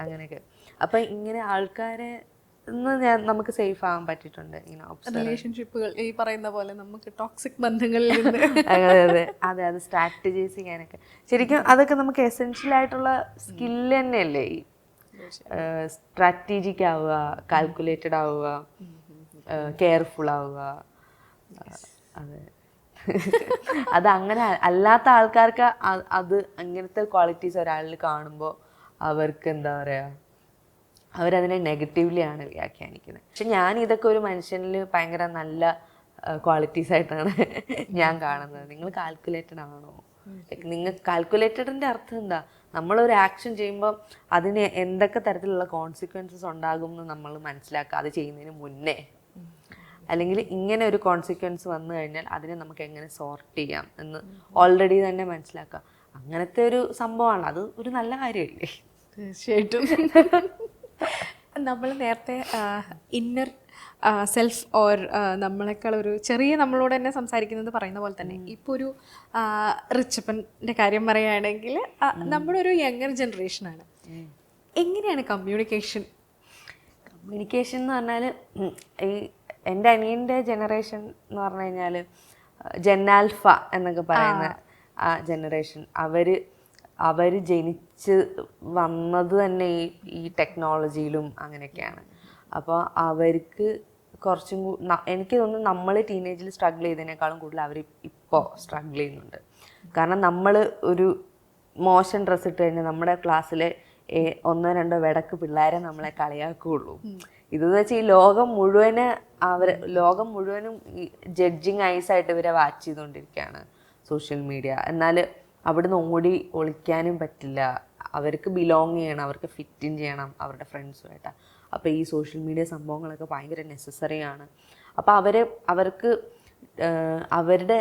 അങ്ങനെയൊക്കെ. അപ്പം ഇങ്ങനെ ആൾക്കാരെ നമുക്ക് സേഫ് ആവാൻ പറ്റിയിട്ടുണ്ട് റിലേഷൻഷിപ്പുകൾ ഈ പറയുന്ന പോലെ നമുക്ക് ടോക്സിക് ബന്ധങ്ങളിൽ അതെ സ്ട്രാറ്റജൈസ് ചെയ്യാനൊക്കെ. ശരിക്കും അതൊക്കെ നമുക്ക് എസെൻഷ്യൽ ആയിട്ടുള്ള സ്കില്ല് തന്നെയല്ലേ. ഈ സ്ട്രാറ്റജിക് ആവുക, കാൽക്കുലേറ്റഡ് ആവുക, കെയർഫുൾ ആവുക. അതെ അത് അങ്ങനെ അല്ലാത്ത ആൾക്കാർക്ക് അത് അങ്ങനത്തെ ക്വാളിറ്റീസ് ഒരാളിൽ കാണുമ്പോൾ അവർക്ക് എന്താ പറയുക, അവരതിനെ നെഗറ്റീവ്ലി ആണ് വ്യാഖ്യാനിക്കുന്നത്. പക്ഷെ ഞാൻ ഇതൊക്കെ ഒരു മനുഷ്യനിൽ ഭയങ്കര നല്ല ക്വാളിറ്റീസ് ആയിട്ടാണ് ഞാൻ കാണുന്നത്. നിങ്ങൾ കാൽക്കുലേറ്റഡ് ആണോ? നിങ്ങൾ കാൽക്കുലേറ്റഡിൻ്റെ അർത്ഥം എന്താ? നമ്മളൊരു ആക്ഷൻ ചെയ്യുമ്പോൾ അതിന് എന്തൊക്കെ തരത്തിലുള്ള കോൺസിക്വൻസസ് ഉണ്ടാകും എന്ന് നമ്മൾ മനസ്സിലാക്കുക അത് ചെയ്യുന്നതിന് മുന്നേ. അല്ലെങ്കിൽ ഇങ്ങനെ ഒരു കോൺസിക്വൻസ് വന്നു കഴിഞ്ഞാൽ അതിനെ നമുക്ക് എങ്ങനെ സോർട്ട് ചെയ്യാം എന്ന് ഓൾറെഡി തന്നെ മനസ്സിലാക്കുക. അങ്ങനത്തെ ഒരു സംഭവമാണ്. അത് ഒരു നല്ല കാര്യമല്ലേ? തീർച്ചയായിട്ടും. നമ്മൾ നേരത്തെ ഇന്നർ സെൽഫ് ഓർ നമ്മളെക്കാൾ ഒരു ചെറിയ നമ്മളോട് തന്നെ സംസാരിക്കുന്നത് പറയുന്ന പോലെ തന്നെ ഇപ്പോൾ ഒരു റിച്ചപ്പൻ്റെ കാര്യം പറയുകയാണെങ്കിൽ നമ്മുടെ ഒരു യങ്ങർ ജനറേഷനാണ്. എങ്ങനെയാണ് കമ്മ്യൂണിക്കേഷൻ എന്ന് പറഞ്ഞാൽ ഈ എൻ്റെ അനിയൻ്റെ ജനറേഷൻ എന്ന് പറഞ്ഞു കഴിഞ്ഞാൽ ജെന്നാൽഫ എന്നൊക്കെ പറയുന്ന ആ ജനറേഷൻ, അവർ ജനിച്ച് വന്നത് തന്നെ ഈ ടെക്നോളജിയിലും അങ്ങനെയൊക്കെയാണ്. അപ്പോൾ അവർക്ക് കുറച്ചും എനിക്ക് തോന്നുന്നു നമ്മൾ ടീനേജിൽ സ്ട്രഗിൾ ചെയ്തതിനേക്കാളും കൂടുതൽ അവർ ഇപ്പോൾ സ്ട്രഗിൾ ചെയ്യുന്നുണ്ട്. കാരണം നമ്മൾ ഒരു മോശം ഡ്രസ്സ് ഇട്ട് കഴിഞ്ഞാൽ നമ്മുടെ ക്ലാസ്സിലെ 1-2 വെടക്ക് പിള്ളേരെ നമ്മളെ കളിയാക്കുകയുള്ളൂ. ഇതെന്ന് വെച്ചാൽ ഈ ലോകം മുഴുവനും ഈ ജഡ്ജിങ് ഐസായിട്ട് ഇവരെ വാച്ച് ചെയ്തുകൊണ്ടിരിക്കുകയാണ് സോഷ്യൽ മീഡിയ. എന്നാൽ അവിടുന്ന് ഓടി ഒളിക്കാനും പറ്റില്ല. അവർക്ക് ബിലോങ് ചെയ്യണം, അവർക്ക് ഫിറ്റ് ഇൻ ചെയ്യണം അവരുടെ ഫ്രണ്ട്സുമായിട്ടാണ്. അപ്പോൾ ഈ സോഷ്യൽ മീഡിയ സംഭവങ്ങളൊക്കെ ഭയങ്കര നെസസറിയാണ്. അപ്പോൾ അവർക്ക് അവരുടെ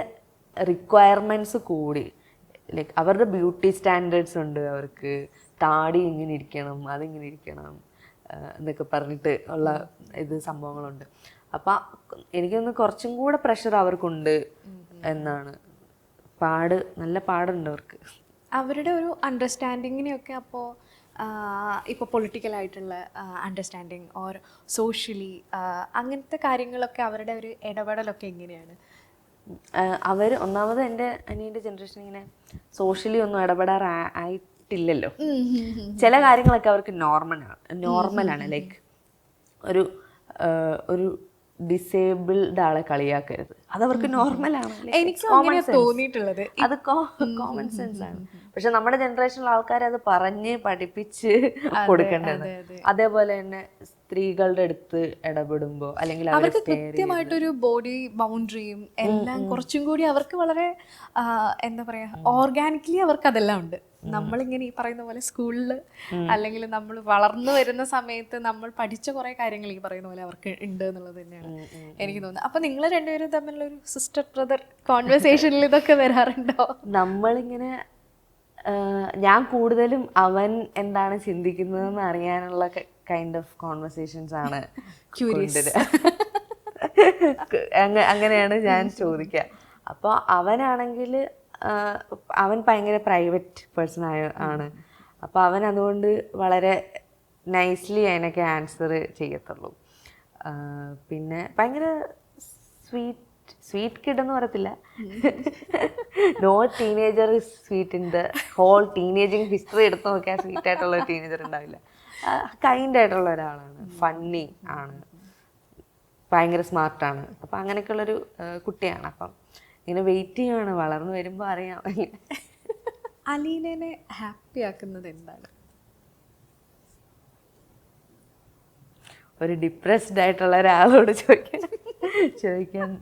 റിക്വയർമെൻറ്റ്സ് കൂടി, ലൈക്ക് അവരുടെ ബ്യൂട്ടി സ്റ്റാൻഡേർഡ്സ് ഉണ്ട്. അവർക്ക് താടി ഇങ്ങനെ ഇരിക്കണം, അതിങ്ങനെ ഇരിക്കണം എന്നൊക്കെ പറഞ്ഞിട്ട് ഉള്ള സംഭവങ്ങളുണ്ട്. അപ്പം എനിക്കൊന്ന് കുറച്ചും കൂടെ പ്രഷർ അവർക്കുണ്ട് എന്നാണ്. നല്ല പാടുണ്ട് അവർക്ക്. അവരുടെ ഒരു അണ്ടർസ്റ്റാൻഡിങ്ങിനെയൊക്കെ അപ്പോൾ ഇപ്പോൾ പൊളിറ്റിക്കലായിട്ടുള്ള അണ്ടർസ്റ്റാൻഡിങ് ഓർ സോഷ്യലി അങ്ങനത്തെ കാര്യങ്ങളൊക്കെ അവരുടെ ഒരു ഇടപെടലൊക്കെ എങ്ങനെയാണ്? ഒന്നാമത് എൻ്റെ അനിയൻ്റെ ജനറേഷൻ ഇങ്ങനെ സോഷ്യലി ഒന്നും ഇടപെടാറായിട്ടില്ലല്ലോ. ചില കാര്യങ്ങളൊക്കെ അവർക്ക് നോർമലാണ്. ലൈക്ക് ഒരു ഡിസേബിൾഡ് ആളെ കളിയാക്കരുത്, അതവർക്ക് നോർമലാണ്. എനിക്ക് തോന്നിയിട്ടുള്ളത് അത് കോമൺ സെൻസ് ആണ്. പക്ഷെ നമ്മുടെ ജനറേഷനിലെ ആൾക്കാരെ അത് പറഞ്ഞ് പഠിപ്പിച്ച് കൊടുക്കേണ്ടത്. അതേപോലെ തന്നെ സ്ത്രീകളുടെ അടുത്ത് ഇടപെടുമ്പോൾ അല്ലെങ്കിൽ അവർക്ക് കൃത്യമായിട്ടൊരു ബോഡി ബൗണ്ടറിയും എല്ലാം കുറച്ചും കൂടി അവർക്ക് വളരെ എന്താ പറയാ ഓർഗാനിക്കലി അവർക്ക് അതെല്ലാം ഉണ്ട്. നമ്മളിങ്ങനെ ഈ പറയുന്ന പോലെ സ്കൂളിൽ അല്ലെങ്കിൽ നമ്മൾ വളർന്നു വരുന്ന സമയത്ത് നമ്മൾ പഠിച്ച കുറെ കാര്യങ്ങൾ ഈ പറയുന്ന പോലെ അവർക്ക് ഉണ്ട് എന്നുള്ളത് തന്നെയാണ് എനിക്ക് തോന്നുന്നത്. അപ്പൊ നിങ്ങൾ രണ്ടുപേരും തമ്മിലുള്ള ഒരു സിസ്റ്റർ ബ്രദർ കോൺവെർസേഷനിൽ ഇതൊക്കെ വരാറുണ്ടോ? നമ്മളിങ്ങനെ ഞാൻ കൂടുതലും അവൻ എന്താണ് ചിന്തിക്കുന്നതെന്ന് അറിയാനുള്ള കൈൻഡ് ഓഫ് കോൺവെർസേഷൻസ് ആണ്. അങ്ങനെയാണ് ഞാൻ ചോദിക്കുക. അപ്പോൾ അവനാണെങ്കിൽ അവൻ ഭയങ്കര പ്രൈവറ്റ് പേഴ്സൺ ആണ്. അപ്പോൾ അവൻ അതുകൊണ്ട് വളരെ നൈസ്ലി അതിനൊക്കെ ആൻസർ ചെയ്യത്തുള്ളൂ. പിന്നെ ഭയങ്കര സ്വീറ്റ് കിഡ് എന്ന് പറയത്തില്ല. No teenager is sweet in the whole teenaging history എടുത്ത് നോക്കിയാൽ സ്വീറ്റ് ആയിട്ടുള്ള ഒരു ടീനേജർ ഉണ്ടാവില്ല. കൈൻഡ് ആയിട്ടുള്ള ഒരാളാണ്, ഫണ്ണി ആണ്, ഭയങ്കര സ്മാർട്ടാണ്. അപ്പം അങ്ങനെയൊക്കെയുള്ളൊരു കുട്ടിയാണ്. അപ്പം ഇങ്ങനെ വെയിറ്റ് ചെയ്യുകയാണ്, വളർന്നു വരുമ്പോൾ അറിയാം. അലീനനെ ഹാപ്പി ആക്കുന്നത് എന്താണ്? ഒരു ഡിപ്രസ്ഡ് ആയിട്ടുള്ള ഒരാളോട് ചോദിക്കാൻ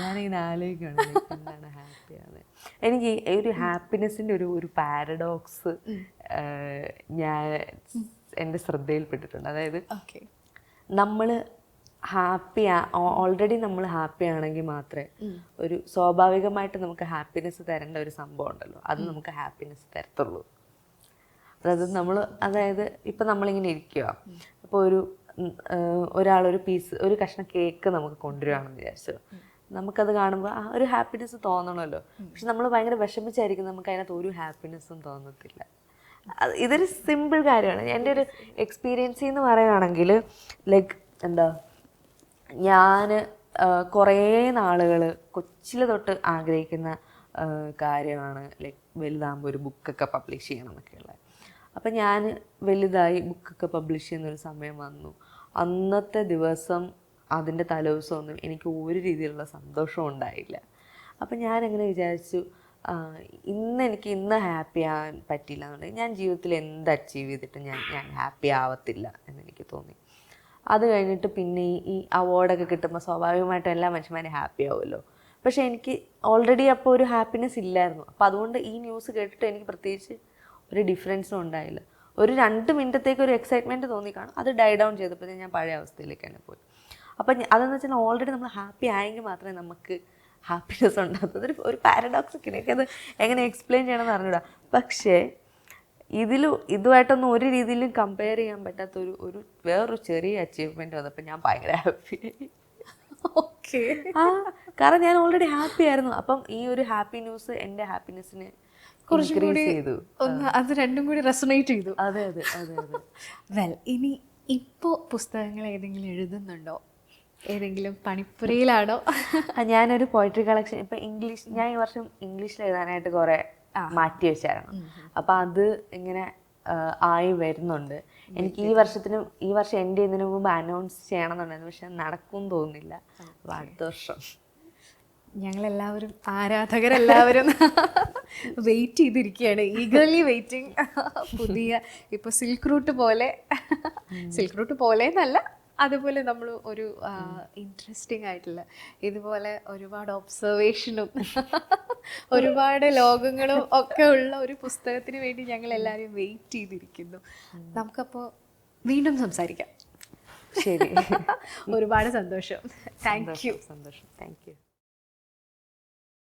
ഞാനിങ്ങനെ ആലോചിക്കുകയാണ് എന്താണ് ഹാപ്പിയാണ്. എനിക്ക് ഒരു ഹാപ്പിനെസ്സിൻ്റെ ഒരു പാരഡോക്സ് ഞാൻ എൻ്റെ ശ്രദ്ധയിൽപ്പെട്ടിട്ടുണ്ട്. അതായത് നമ്മൾ ഓൾറെഡി നമ്മൾ ഹാപ്പി ആണെങ്കിൽ മാത്രമേ ഒരു സ്വാഭാവികമായിട്ട് നമുക്ക് ഹാപ്പിനെസ് തരേണ്ട ഒരു സംഭവം ഉണ്ടല്ലോ, അത് നമുക്ക് ഹാപ്പിനെസ് തരത്തുള്ളൂ. അതായത് ഇപ്പം നമ്മളിങ്ങനെ ഇരിക്കുക, അപ്പോൾ ഒരു കഷ്ണം കേക്ക് നമുക്ക് കൊണ്ടുവരികയാണെന്ന് വിചാരിച്ചു, നമുക്കത് കാണുമ്പോൾ ഒരു ഹാപ്പിനെസ് തോന്നണമല്ലോ. പക്ഷെ നമ്മൾ ഭയങ്കര വിഷമിച്ചായിരിക്കും, നമുക്ക് അതിനകത്ത് ഒരു ഹാപ്പിനെസ്സും തോന്നത്തില്ല. ഇതൊരു സിമ്പിൾ കാര്യമാണ്. എൻ്റെ ഒരു എക്സ്പീരിയൻസിൽ നിന്ന് പറയുകയാണെങ്കിൽ ലൈക്ക് ഞാൻ കുറേ നാളുകൾ കൊച്ചിൽ തൊട്ട് ആഗ്രഹിക്കുന്ന കാര്യമാണ് ലൈക്ക് വലുതാകുമ്പോൾ ഒരു ബുക്കൊക്കെ പബ്ലിഷ് ചെയ്യണം എന്നൊക്കെയുള്ളത്. അപ്പം ഞാൻ വലുതായി ബുക്കൊക്കെ പബ്ലിഷ് ചെയ്യുന്നൊരു സമയം വന്നു. അന്നത്തെ ദിവസം അതിൻ്റെ തലേദിവസമൊന്നും എനിക്ക് ഒരു രീതിയിലുള്ള സന്തോഷവും ഉണ്ടായില്ല. അപ്പം ഞാനങ്ങനെ വിചാരിച്ചു, ഇന്ന് ഹാപ്പി ആവാൻ പറ്റില്ല എന്നുണ്ടെങ്കിൽ ഞാൻ ജീവിതത്തിൽ എന്ത് അച്ചീവ് ചെയ്തിട്ടും ഞാൻ ഹാപ്പി ആവത്തില്ല എന്നെനിക്ക് തോന്നി. അത് കഴിഞ്ഞിട്ട് പിന്നെ ഈ അവാർഡൊക്കെ കിട്ടുമ്പോൾ സ്വാഭാവികമായിട്ടും എല്ലാ മനുഷ്യന്മാരും ഹാപ്പി ആവുമല്ലോ. പക്ഷേ എനിക്ക് ഓൾറെഡി അപ്പോൾ ഒരു ഹാപ്പിനെസ് ഇല്ലായിരുന്നു. അപ്പോൾ അതുകൊണ്ട് ഈ ന്യൂസ് കേട്ടിട്ട് എനിക്ക് പ്രത്യേകിച്ച് ഒരു ഡിഫറൻസും ഉണ്ടായില്ല. ഒരു 2 മിനിറ്റത്തേക്ക് ഒരു എക്സൈറ്റ്മെൻറ്റ് തോന്നി കാണും, അത് ഡൈ ഡൗൺ ചെയ്തപ്പോൾ ഞാൻ പഴയ അവസ്ഥയിലേക്ക് തന്നെ പോയി. അപ്പം അതെന്ന് വെച്ചാൽ ഓൾറെഡി നമ്മൾ ഹാപ്പി ആയെങ്കിൽ മാത്രമേ നമുക്ക് ഹാപ്പിനെസ് ഉണ്ടാകത്തത്. ഒരു പാരഡോക്സ് എനിക്കത് എങ്ങനെ എക്സ്പ്ലെയിൻ ചെയ്യണമെന്ന് അറിഞ്ഞൂടാ. പക്ഷേ ഇതുമായിട്ടൊന്നും ഒരു രീതിയിലും കമ്പയർ ചെയ്യാൻ പറ്റാത്ത ഒരു വേറൊരു ചെറിയ അച്ചീവ്മെൻറ്റ് വന്നപ്പോൾ ഞാൻ ഭയങ്കര ഹാപ്പി. ഓക്കെ. കാരണം ഞാൻ ഓൾറെഡി ഹാപ്പി ആയിരുന്നു. അപ്പം ഈ ഒരു ഹാപ്പി ന്യൂസ് എൻ്റെ ഹാപ്പിനെസ്സിന് കുറച്ചും കൂടി ചെയ്തു. അത് രണ്ടും കൂടി റെസൊണേറ്റ് ചെയ്തു. അതെ അതെ അതെ അതെ. വെൽ, ഇനി ഇപ്പോൾ പുസ്തകങ്ങൾ ഏതെങ്കിലും എഴുതുന്നുണ്ടോ? ഏതെങ്കിലും പണിപ്പുരയിലാണോ? ഞാനൊരു പോയിട്രി കളക്ഷൻ ഇപ്പം ഞാൻ ഈ വർഷം ഇംഗ്ലീഷിൽ എഴുതാനായിട്ട് കുറേ മാറ്റി വെച്ചായിരുന്നു. അപ്പം അത് ഇങ്ങനെ ആയി വരുന്നുണ്ട്. എനിക്ക് ഈ വർഷം എൻ്റെ ഇതിനു മുമ്പ് അനൗൺസ് ചെയ്യണമെന്നുണ്ടായിരുന്നു. പക്ഷെ നടക്കും തോന്നുന്നില്ല. അപ്പോൾ അടുത്ത വർഷം ഞങ്ങളെല്ലാവരും ആരാധകരെല്ലാവരും വെയിറ്റ് ചെയ്തിരിക്കുകയാണ്, ഈഗർലി വെയിറ്റിംഗ്. പുതിയ ഇപ്പോൾ സിൽക്ക് റൂട്ട് പോലെ എന്നല്ല, അതുപോലെ നമ്മൾ ഒരു ഇൻട്രസ്റ്റിംഗ് ആയിട്ടുള്ള ഇതുപോലെ ഒരുപാട് ഒബ്സർവേഷനും ഒരുപാട് ലോകങ്ങളും ഒക്കെ ഉള്ള ഒരു പുസ്തകത്തിന് വേണ്ടി ഞങ്ങൾ എല്ലാവരും വെയിറ്റ് ചെയ്തിരിക്കുന്നു. നമുക്കപ്പോൾ വീണ്ടും സംസാരിക്കാം. ശരി. ഒരുപാട് സന്തോഷം. Thank you. സന്തോഷം. Thank U.